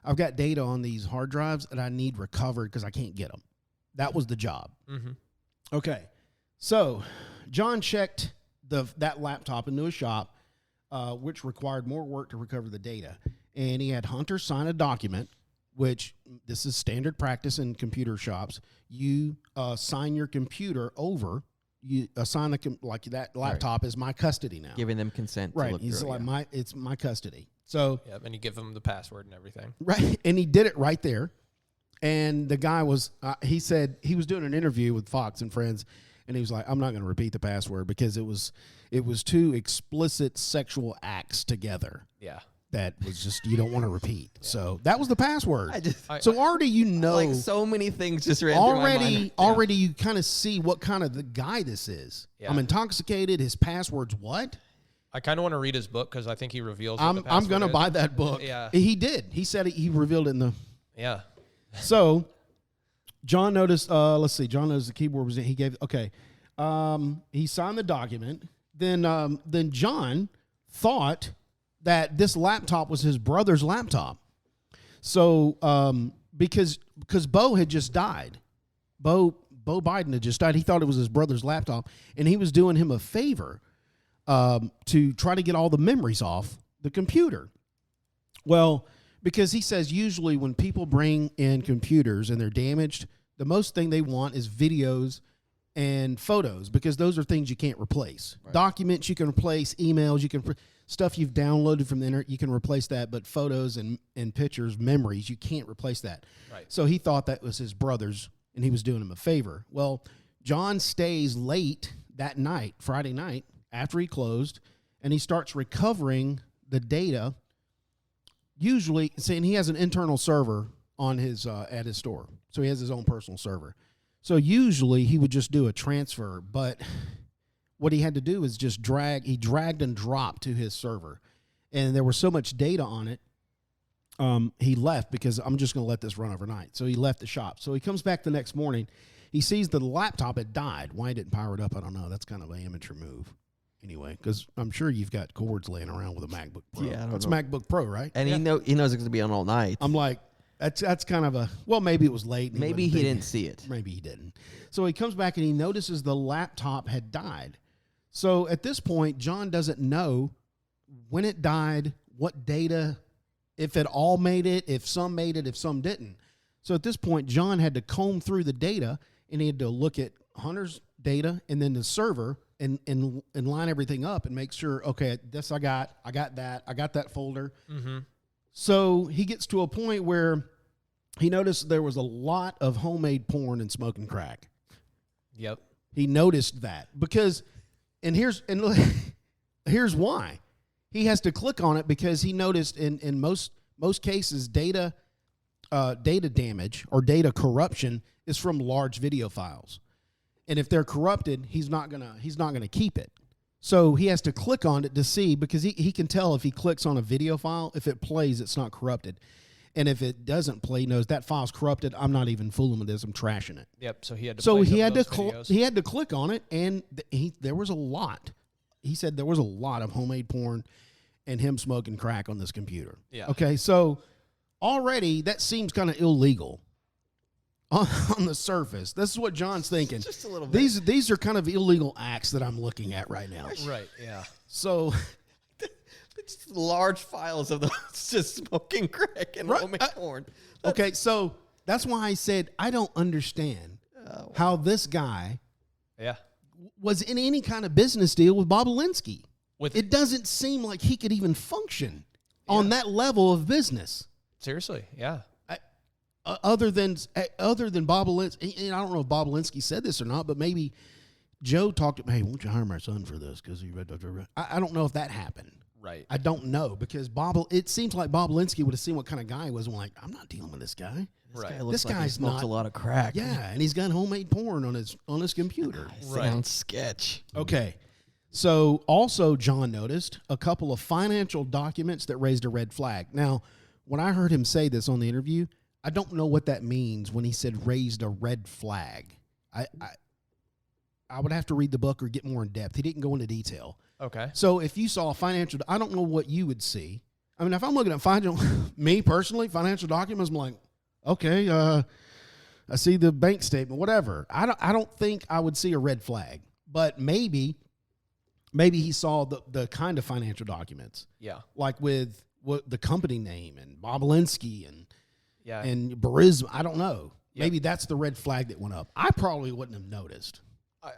I've got data on these hard drives that I need recovered because I can't get them. That was the job. Mm-hmm. Okay. So John checked that laptop into a shop, which required more work to recover the data. And he had Hunter sign a document, which this is standard practice in computer shops. You sign your computer over. You assign like that laptop is my custody now. Giving them consent. Right. To look He's through it, like it's my custody. So Yep, and you give them the password and everything. right, and he did it right there. And the guy was, he said he was doing an interview with Fox and Friends, and he was like, I'm not going to repeat the password because it was 2 explicit sexual acts together. Yeah. That was just, you don't want to repeat. Yeah. So that was the password. So already like so many things just ran through my mind. Already you kind of see what kind of the guy this is. Yeah. I'm intoxicated. His password's what? I kind of want to read his book because I think he reveals what the I'm password going to is. buy that book. Yeah. He did. He said he revealed it in the... Yeah. So John noticed, let's see, John noticed the keyboard was in. He gave, okay. He signed the document. Then John thought that this laptop was his brother's laptop. So, because Bo had just died, Bo Biden had just died. He thought it was his brother's laptop, and he was doing him a favor to try to get all the memories off the computer. Well, because he says usually when people bring in computers and they're damaged, the most thing they want is videos and photos, because those are things you can't replace. Right. Documents you can replace, emails you can, stuff you've downloaded from the internet, you can replace that, but photos and pictures, memories, you can't replace that. Right. So he thought that was his brother's, and he was doing him a favor. Well, John stays late that night, Friday night, after he closed, and he starts recovering the data. Usually, saying he has an internal server on his at his store, so he has his own personal server. So usually he would just do a transfer, but what he had to do is just dragged and dropped to his server, and there was so much data on it. He left because I'm just going to let this run overnight. So he left the shop. So he comes back the next morning. He sees the laptop had died. Why he didn't power it up, I don't know. That's kind of an amateur move. Anyway, because I'm sure you've got cords laying around with a MacBook Pro. Yeah, it's MacBook Pro, right? And he knows it's going to be on all night. I'm like, that's kind of a, well, maybe it was late. Maybe he didn't see it. Maybe he didn't. So he comes back and he notices the laptop had died. So at this point, John doesn't know when it died, what data, if it all made it, if some made it, if some didn't. So at this point, John had to comb through the data, and he had to look at Hunter's data and then the server and line everything up and make sure, okay, this I got that folder. Mm-hmm. So he gets to a point where he noticed there was a lot of homemade porn and smoking crack. Yep. He noticed that because, and here's why. He has to click on it because he noticed in most cases data damage or data corruption is from large video files. And if they're corrupted, he's not gonna keep it. So he has to click on it to see, because he can tell if he clicks on a video file, if it plays, it's not corrupted. And if it doesn't play, he knows that file's corrupted. I'm not even fooling with this. I'm trashing it. Yep. So he had to. So play he had to videos. he had to click on it, and there was a lot. He said there was a lot of homemade porn and him smoking crack on this computer. Yeah. Okay. So already that seems kind of illegal. on the surface. This is what John's thinking. Just a little bit. These are kind of illegal acts that I'm looking at right now. Right. Yeah. So, It's large files of those just smoking crack and Right, homemade porn. okay, so that's why I said I don't understand how this guy Yeah. was in any kind of business deal with Bob Alinsky. With It doesn't seem like he could even function on that level of business. seriously. Yeah. Other than Bob Alinsky, and I don't know if Bob Alinsky said this or not, but maybe Joe talked to him, hey, won't you hire my son for this? Because he read. I don't know if that happened. Right. I don't know because it seems like Bob Alinsky would have seen what kind of guy he was and like, I'm not dealing with this guy. Right. Guy looks This like he guy's smokes not- a lot of crack. Yeah, and he's got homemade porn on his computer. Sounds sketch. Okay. So also John noticed a couple of financial documents that raised a red flag. Now, when I heard him say this on the interview, I don't know what that means when he said raised a red flag. I would have to read the book or get more in depth. He didn't go into detail. Okay. So if you saw a financial, I don't know what you would see. I mean, if I'm looking at me personally, financial documents, I'm like, okay, I see the bank statement, whatever. I don't think I would see a red flag, but maybe he saw the kind of financial documents, Yeah. like with what the company name and Bob Alinsky and Yeah. Burisma. I don't know. Yep. Maybe that's the red flag that went up. I probably wouldn't have noticed.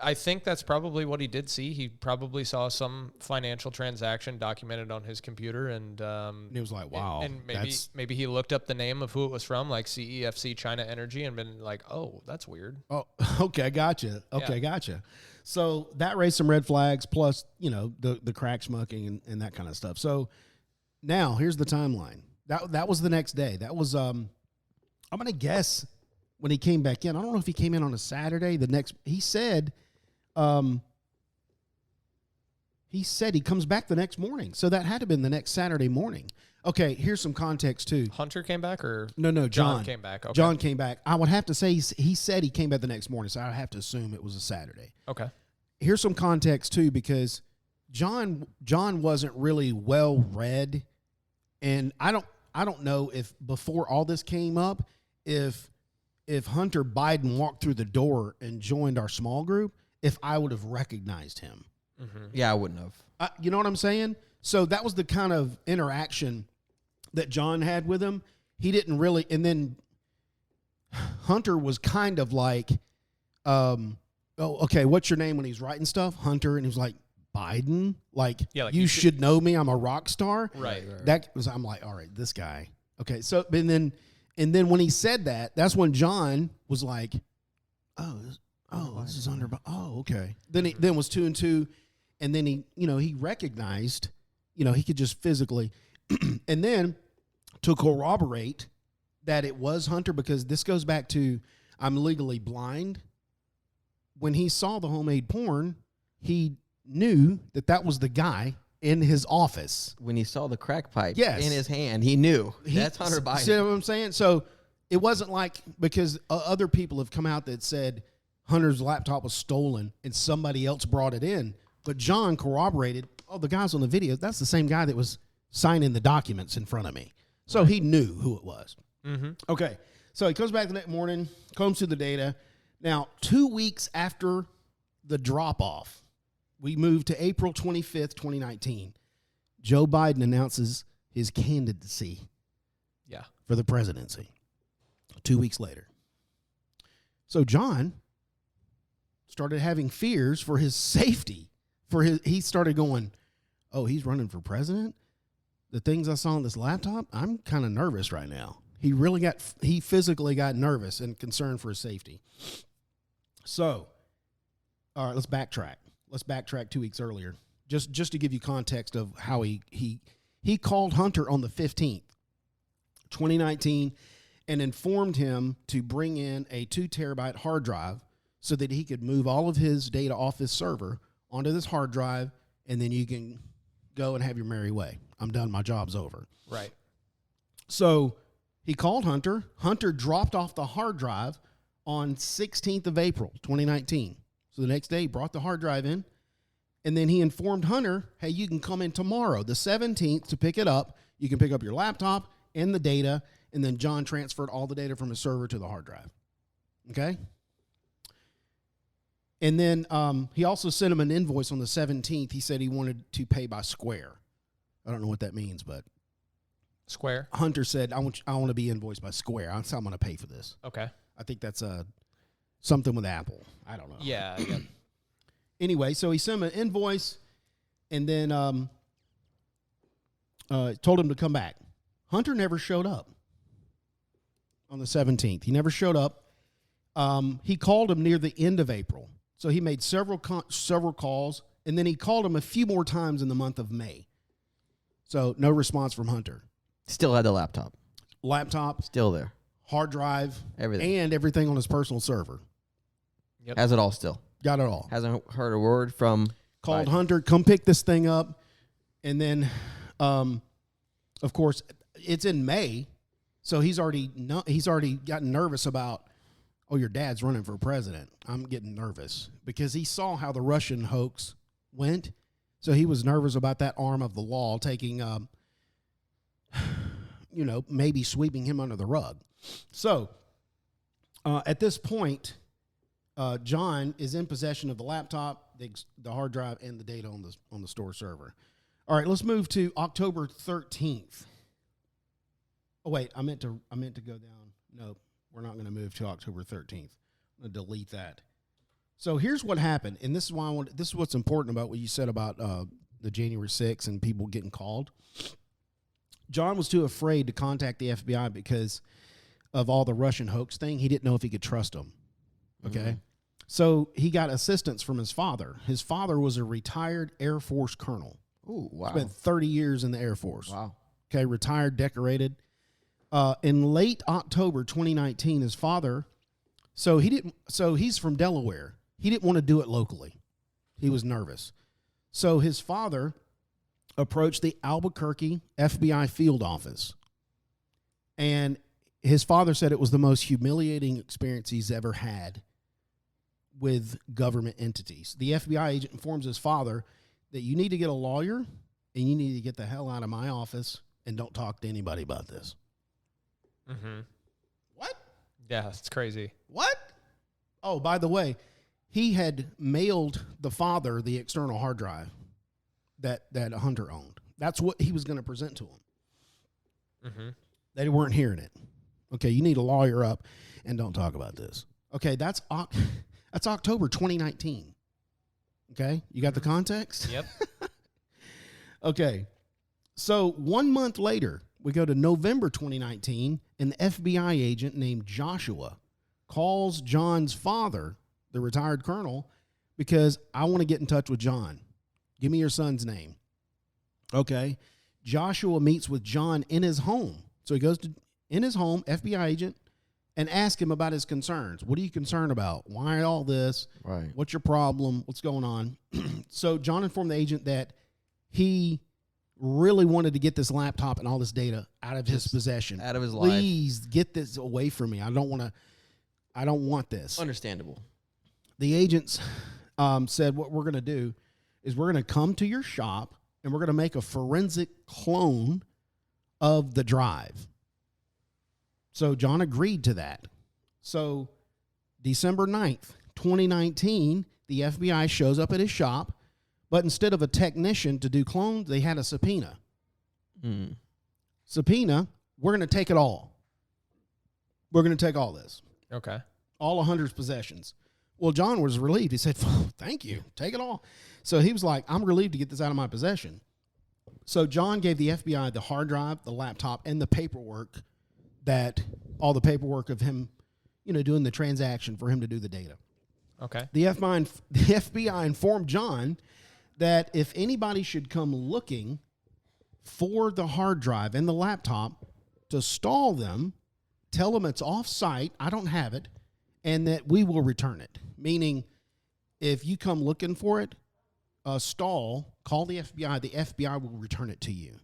I think that's probably what he did see. He probably saw some financial transaction documented on his computer, and he was like, wow. and that's maybe he looked up the name of who it was from, like CEFC China Energy, and been like, oh, that's weird. Oh, okay, gotcha. Okay, gotcha. So that raised some red flags, plus, the crack smoking and that kind of stuff. So now here's the timeline. That was the next day. That was I'm gonna guess when he came back in. I don't know if he came in on a Saturday. He said he comes back the next morning. So that had to have been the next Saturday morning. Okay, here's some context too. Hunter came back, or No, John came back. Okay. John came back. I would have to say he said he came back the next morning, so I would have to assume it was a Saturday. Okay. Here's some context too, because John wasn't really well read, and I don't know if before all this came up, if Hunter Biden walked through the door and joined our small group, if I would have recognized him. Mm-hmm. Yeah, I wouldn't have. You know what I'm saying? So that was the kind of interaction that John had with him. He didn't really, and then Hunter was kind of like, oh, okay, what's your name when he's writing stuff? Hunter. And he was like, Biden? Like, Yeah, you should know me. I'm a rock star. Right. I'm like, all right, this guy. Okay. So, and then when he said that, that's when John was like, this is under, okay. Then he was 2 and 2. And then he recognized, he could just physically, and then to corroborate that it was Hunter, because this goes back to I'm legally blind. When he saw the homemade porn, he knew that was the guy in his office. When he saw the crack pipe Yes. in his hand, he knew that's Hunter Biden. See what I'm saying? So it wasn't like, because other people have come out that said Hunter's laptop was stolen and somebody else brought it in. But John corroborated, the guys on the video, that's the same guy that was signing the documents in front of me. So he knew who it was. Mm-hmm. Okay. So he comes back the next morning, combs through the data. Now, 2 weeks after the drop-off, we moved to April 25th, 2019. Joe Biden announces his candidacy for the presidency 2 weeks later. So John started having fears for his safety. He started going, oh, he's running for president? The things I saw on this laptop, I'm kind of nervous right now. He physically got nervous and concerned for his safety. So, all right, let's backtrack. Let's backtrack 2 weeks earlier. Just to give you context of how he called Hunter on the 15th, 2019, and informed him to bring in a 2 terabyte hard drive so that he could move all of his data off his server onto this hard drive, and then you can go and have your merry way. I'm done. My job's over. Right. So he called Hunter. Hunter dropped off the hard drive on 16th of April, 2019. So the next day, he brought the hard drive in, and then he informed Hunter, hey, you can come in tomorrow, the 17th, to pick it up. You can pick up your laptop and the data, and then John transferred all the data from his server to the hard drive. Okay. And then he also sent him an invoice on the 17th. He said he wanted to pay by square. I don't know what that means, but Square. Hunter said, I want to be invoiced by square. That's how I'm going to pay for this. Okay. I think that's something with Apple. I don't know. Yeah. Anyway, so he sent him an invoice and then told him to come back. Hunter never showed up on the 17th. He never showed up. He called him near the end of April. So he made several calls, and then he called him a few more times in the month of May. So no response from Hunter. Still had the laptop. Laptop, Still there. hard drive, Everything. and everything on his personal server. Yep. Has it all still. Got it all. Hasn't heard a word from. Called Biden. Hunter, come pick this thing up. And then, of course, it's in May. So he's already gotten nervous about, oh, your dad's running for president. I'm getting nervous because he saw how the Russian hoax went. So he was nervous about that arm of the law taking, maybe sweeping him under the rug. So at this point, John is in possession of the laptop, the hard drive, and the data on the store server. All right, let's move to October 13th. Oh wait, I meant to go down. No, we're not going to move to October 13th. I'm going to delete that. So here's what happened, and this is this is what's important about what you said about the January 6th and people getting called. John was too afraid to contact the FBI because of all the Russian hoax thing. He didn't know if he could trust them. Okay. Mm-hmm. So he got assistance from his father. His father was a retired Air Force colonel. Ooh, wow. Spent 30 years in the Air Force. Wow. Okay, retired, decorated. In late October 2019, his father, so he's from Delaware. He didn't want to do it locally. He was nervous. So his father approached the Albuquerque FBI field office. And his father said it was the most humiliating experience he's ever had with government entities. The FBI agent informs his father that you need to get a lawyer and you need to get the hell out of my office and don't talk to anybody about this. Mm-hmm. What? Yeah, it's crazy. What? Oh, by the way, he had mailed the father the external hard drive that Hunter owned. That's what he was going to present to him. Mm-hmm. They weren't hearing it. Okay, you need a lawyer up and don't talk about this. Okay, that's October 2019. Okay, you got the context? Yep. Okay, so 1 month later, we go to November 2019, and the FBI agent named Joshua calls John's father, the retired colonel, because I want to get in touch with John. Give me your son's name. Okay, Joshua meets with John in his home. So he goes in his home, FBI agent, and ask him about his concerns. What are you concerned about? Why all this? Right. What's your problem? What's going on? So John informed the agent that he really wanted to get this laptop and all this data out of his possession. Out of his life. Please get this away from me. I don't want this. Understandable. The agents said what we're going to do is we're going to come to your shop and we're going to make a forensic clone of the drive. So John agreed to that. So December 9th, 2019, the FBI shows up at his shop, but instead of a technician to do clones, they had a subpoena. Mm. Subpoena, we're going to take it all. We're going to take all this. Okay. All 100 possessions. Well, John was relieved. He said, thank you. Take it all. So he was like, I'm relieved to get this out of my possession. So John gave the FBI the hard drive, the laptop, and the paperwork all the paperwork of him, doing the transaction for him to do the data. Okay. The FBI informed John that if anybody should come looking for the hard drive and the laptop to stall them, tell them it's off-site, I don't have it, and that we will return it. Meaning, if you come looking for it, call the FBI, the FBI will return it to you.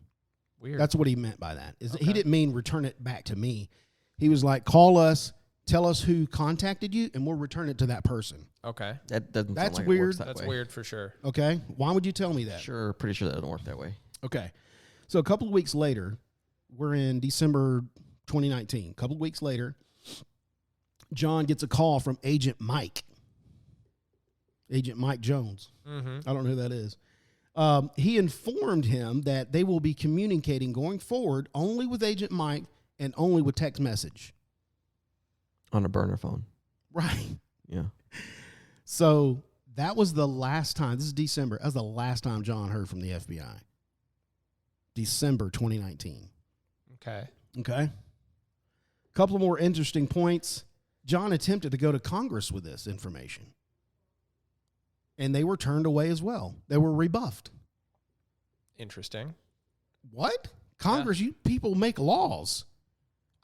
Weird. That's what he meant by that. Okay. He didn't mean return it back to me. He was like, call us, tell us who contacted you, and we'll return it to that person. Okay. That doesn't That's sound like weird. It works that That's way. weird for sure. Okay? Why would you tell me that? Sure, pretty sure that doesn't work that way. Okay. So a couple of weeks later, we're in December 2019. A couple of weeks later, John gets a call from Agent Mike Jones. Mm-hmm. I don't know who that is. He informed him that they will be communicating going forward only with Agent Mike and only with text message. On a burner phone. Right. Yeah. So that was the last time. This is December. That was the last time John heard from the FBI. December 2019. Okay. Okay. Couple of more interesting points. John attempted to go to Congress with this information, and they were turned away as well. They were rebuffed. Interesting. What? Congress, you people make laws.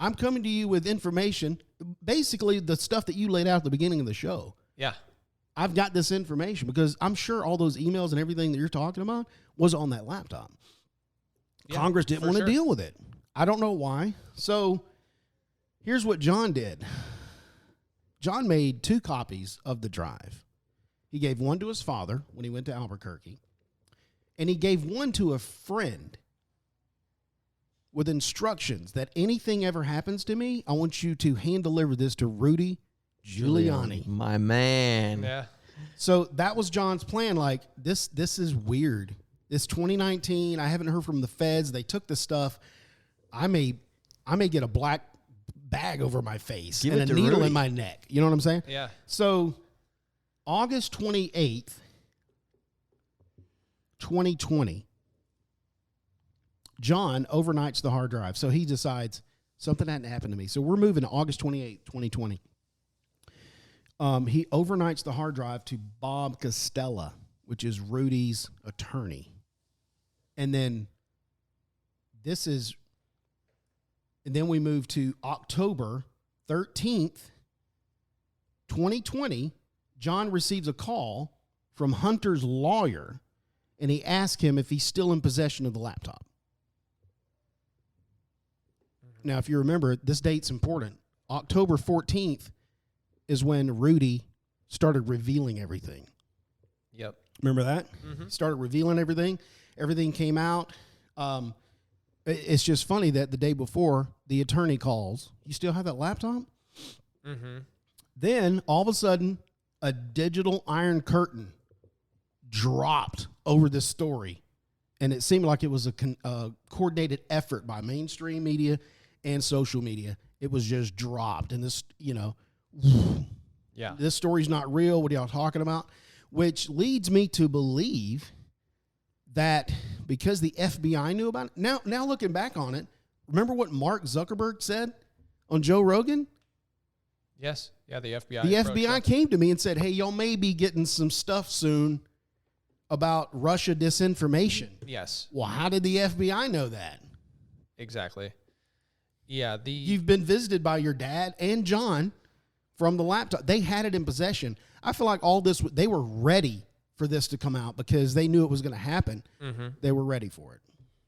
I'm coming to you with information, basically the stuff that you laid out at the beginning of the show. Yeah. I've got this information because I'm sure all those emails and everything that you're talking about was on that laptop. Yeah, Congress didn't want to deal with it. I don't know why. So here's what John did. John made 2 copies of the drive. He gave one to his father when he went to Albuquerque, and he gave one to a friend with instructions that anything ever happens to me, I want you to hand deliver this to Rudi Juliani. My man. Yeah. So that was John's plan. Like, this is weird. It's 2019. I haven't heard from the feds. They took the stuff. I may get a black bag over my face Give and it a to needle Rudi. in my neck. You know what I'm saying? Yeah. So August 28th, 2020, John overnights the hard drive. So he decides something hadn't happened to me. So we're moving to August 28th, 2020. He overnights the hard drive to Bob Costella, which is Rudi's attorney. And then we move to October 13th, 2020. John receives a call from Hunter's lawyer, and he asks him if he's still in possession of the laptop. Now, if you remember, this date's important. October 14th is when Rudi started revealing everything. Yep. Remember that? Mm-hmm. Started revealing everything. Everything came out. It's just funny that the day before, the attorney calls. You still have that laptop? Mm-hmm. Then, all of a sudden, a digital iron curtain dropped over this story. And it seemed like it was a coordinated effort by mainstream media and social media. It was just dropped. And this, Yeah. this story's not real. What are y'all talking about? Which leads me to believe that because the FBI knew about it, now looking back on it, remember what Mark Zuckerberg said on Joe Rogan? Yes. Yeah, the FBI. The approached FBI us. came to me and said, hey, y'all may be getting some stuff soon about Russia disinformation. Yes. Well, how did the FBI know that? Exactly. Yeah. You've been visited by your dad and John from the laptop. They had it in possession. I feel like all this, they were ready for this to come out because they knew it was going to happen. Mm-hmm. They were ready for it.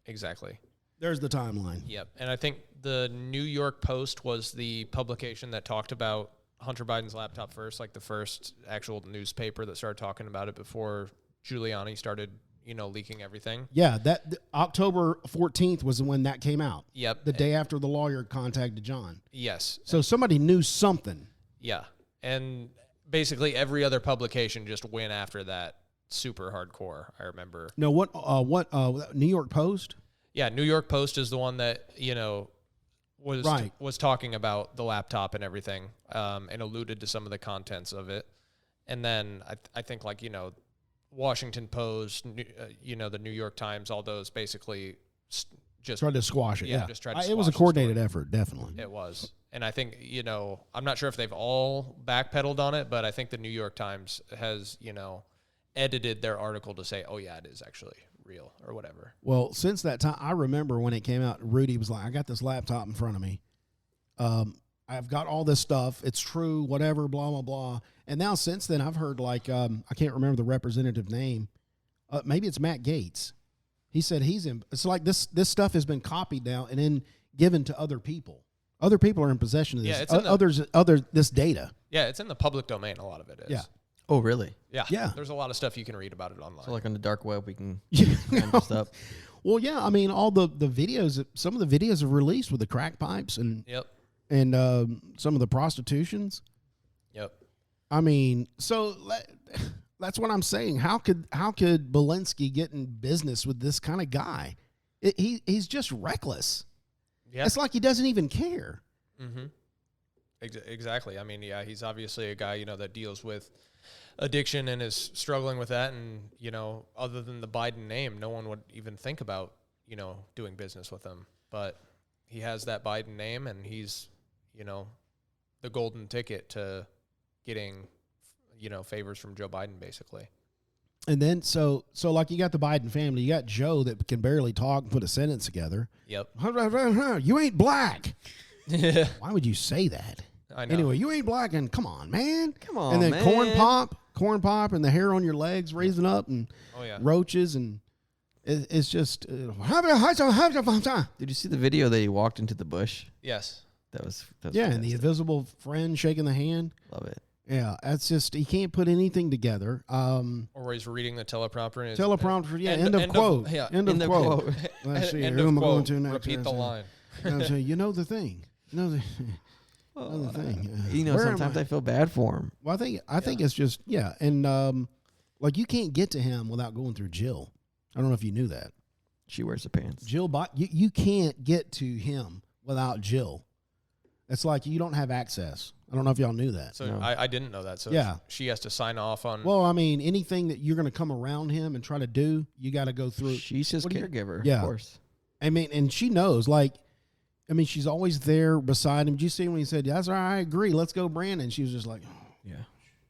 Exactly. There's the timeline. Yep. And I think the New York Post was the publication that talked about Hunter Biden's laptop first, like the first actual newspaper that started talking about it before Giuliani started, leaking everything. Yeah, October 14th was when that came out. Yep. The day after the lawyer contacted John. Yes. So somebody knew something. Yeah. And basically every other publication just went after that super hardcore. I remember. No, what New York Post? Yeah, New York Post is the one that, was Right. was talking about the laptop and everything, and alluded to some of the contents of it. And then I think Washington Post, the New York Times, all those basically just Tried to squash it. Yeah, just tried to It was a squash the coordinated story. effort, definitely. It was. And I think, I'm not sure if they've all backpedaled on it, but I think the New York Times has, edited their article to say, oh, yeah, it is actually real or whatever. Well, since that time, I remember when it came out, Rudi was like, I got this laptop in front of me. I've got all this stuff. It's true, whatever, blah, blah, blah. And now since then, I've heard I can't remember the representative name. Maybe it's Matt Gaetz. He said it's like this stuff has been copied now and then given to other people. Other people are in possession of this. Yeah, it's This data. Yeah, it's in the public domain. A lot of it is. Yeah. Oh, really? Yeah. Yeah. There's a lot of stuff you can read about it online. So like on the dark web, we can Yeah. find this stuff. Well, yeah. I mean, all the videos. Some of the videos are released with the crack pipes, and Yep. and some of the prostitutions. Yep. I mean, so that's what I'm saying. How could Belinsky get in business with this kind of guy? He's just reckless. Yeah. It's like he doesn't even care. Mm-hmm. Exactly. I mean, yeah, he's obviously a guy, that deals with addiction and is struggling with that. And, other than the Biden name, no one would even think about, doing business with him. But he has that Biden name, and he's, the golden ticket to getting, favors from Joe Biden, basically. And then, so like you got the Biden family, you got Joe that can barely talk and put a sentence together. Yep. You ain't black. Why would you say that? I know. Anyway, you ain't black, and come on, man. Come on, and then man. corn pop, and the hair on your legs raising up, and roaches, and it's just. Did you see the video that he walked into the bush? Yes. That was and fantastic. the invisible friend shaking the hand. Love it. Yeah, that's just he can't put anything together. Or where he's reading the teleprompter. And Teleprompter, end of quote. End of quote. Let's see. End Who of am I going quote. to next? Repeat the line. You know the thing. You know the thing. Where am Sometimes I feel bad for him. Well, I think it's just and like you can't get to him without going through Jill. I don't know if you knew that. She wears the pants. Jill, you can't get to him without Jill. It's like you don't have access. I don't know if y'all knew that. So No. I didn't know that. So Yeah. she has to sign off on. Well, I mean, anything that you're going to come around him and try to do, you got to go through. She's his What do you- caregiver, Yeah. of course. I mean, and she knows. Like, I mean, she's always there beside him. Did you see when he said, "That's all right, I agree. Let's go, Brandon"? She was just like, oh. Yeah.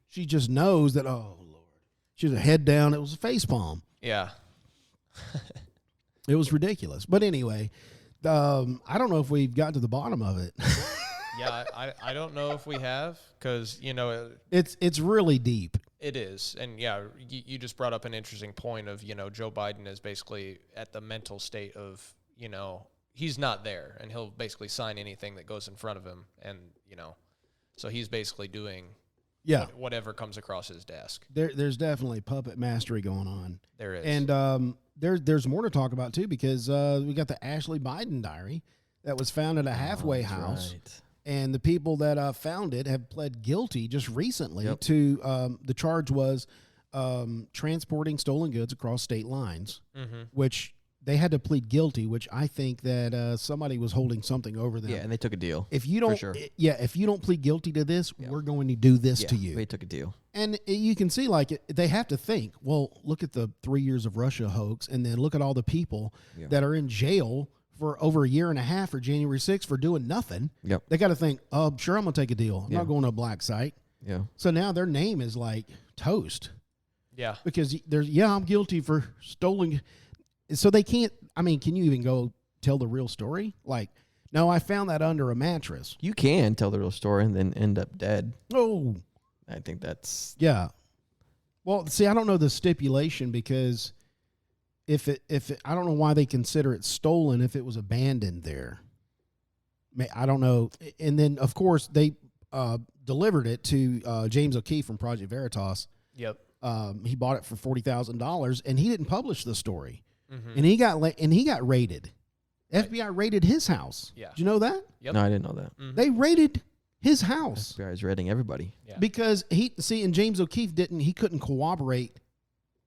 She just knows that. Oh Lord, she was a head down. It was a face palm. Yeah. It was ridiculous. But anyway, I don't know if we've gotten to the bottom of it. Yeah, I don't know if we have, because, It's really deep. it is. And, yeah, you just brought up an interesting point of, Joe Biden is basically at the mental state of, he's not there, and he'll basically sign anything that goes in front of him. And, so he's basically doing whatever comes across his desk. There's definitely puppet mastery going on. There is. And there's more to talk about, too, because we got the Ashley Biden diary that was found at a halfway house. Right. And the people that found it have pled guilty just recently Yep. to the charge was transporting stolen goods across state lines, which they had to plead guilty, which I think that somebody was holding something over them. Yeah, and they took a deal. If you don't, sure. if you don't plead guilty to this, we're going to do this to you. They took a deal. And you can see, like, they have to think, well, look at the 3 years of Russia hoax, and then look at all the people that are in jail for over a year and a half for January 6th for doing nothing. Yep. They got to think, oh, sure, I'm going to take a deal. I'm not going to a black site. Yeah. So now their name is like toast. Yeah. Because I'm guilty for stolen. So they can't, I mean, can you even go tell the real story? Like, no, I found that under a mattress. You can tell the real story and then end up dead. Oh, I think that's... yeah. Well, see, I don't know the stipulation because if it, I don't know why they consider it stolen if it was abandoned there. I don't know. And then, of course, they delivered it to James O'Keefe from Project Veritas. Yep. He bought it for $40,000, and he didn't publish the story. And he got raided. FBI raided his house. Yeah. Did you know that? Yep. No, I didn't know that. They raided his house FBI is raiding everybody. Yeah. because and James O'Keefe couldn't corroborate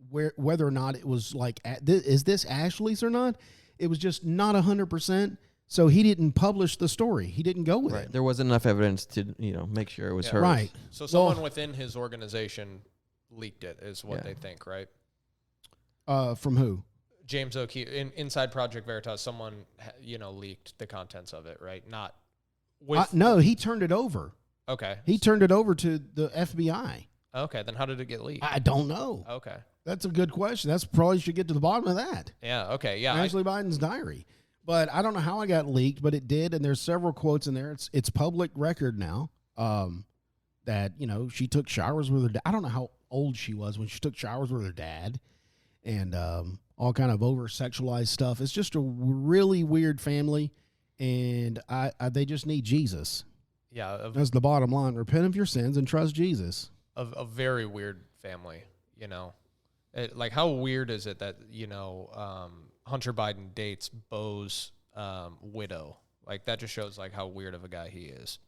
whether or not it was like, is this Ashley's or not? It was just not 100%. So he didn't publish the story. He didn't go with Right. it. There wasn't enough evidence to, make sure it was hers. Right. So someone within his organization leaked it, is what Yeah. they think, right? From who? James O'Keefe, inside Project Veritas, someone leaked the contents of it, right? Not with. No, he turned it over. Okay. He turned it over to the FBI. Okay. Then how did it get leaked? I don't know. Okay. That's a good question. That's probably should get to the bottom of that. Yeah. Okay. Yeah. Ashley Biden's diary. But I don't know how it got leaked, but it did, and there's several quotes in there. It's public record now. That she took showers with her dad. I don't know how old she was when she took showers with her dad, and all kind of over sexualized stuff. It's just a really weird family, and they just need Jesus. Yeah. That's the bottom line. Repent of your sins and trust Jesus. A very weird family. Like, how weird is it that Hunter Biden dates Bo's widow? Like, that just shows, like, how weird of a guy he is.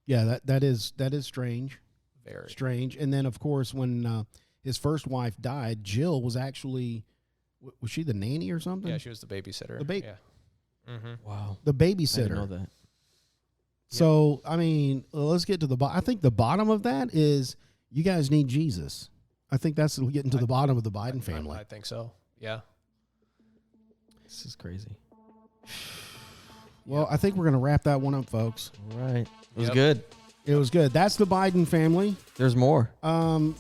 Yeah, that is strange. Very. Strange. And then, of course, when his first wife died, Jill was actually, was she the nanny or something? Yeah, she was the babysitter. Yeah. Mm-hmm. Wow. The I didn't babysitter. know that. So, I mean, let's get to the bottom. I think the bottom of that is you guys need Jesus. I think that's getting to the bottom of the Biden family. I think so. Yeah. This is crazy. Well, I think we're going to wrap that one up, folks. All right. It was Yep. good. It was good. That's the Biden family. There's more.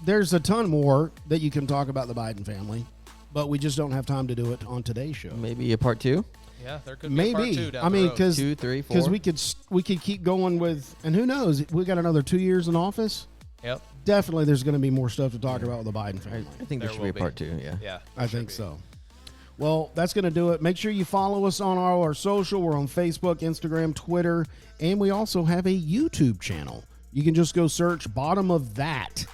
There's a ton more that you can talk about the Biden family, but we just don't have time to do it on today's show. Maybe a part 2? Yeah, there could be a part Maybe. 2 down I the mean, road. because 2, 3, 4. we could keep going with, and who knows? We got another 2 years in office. Yep. Definitely, there's going to be more stuff to talk about with the Biden family. I think there There should be a will part 2, yeah. Yeah. I should think be. so. Well, that's going to do it. Make sure you follow us on all our social. We're on Facebook, Instagram, Twitter, and we also have a YouTube channel. You can just go search Bottom of That.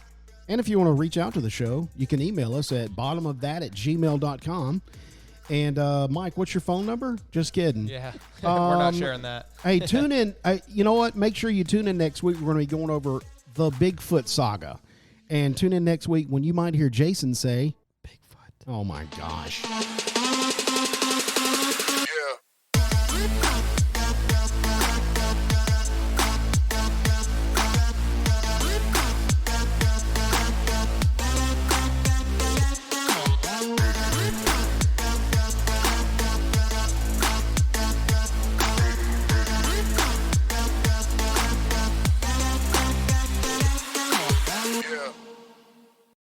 And if you want to reach out to the show, you can email us at bottomofThat@gmail.com. And Mike, what's your phone number? Just kidding. Yeah. We're not sharing that. Hey, tune in. You know what? Make sure you tune in next week. We're going to be going over the Bigfoot saga. And tune in next week when you might hear Jason say, Bigfoot. oh my gosh.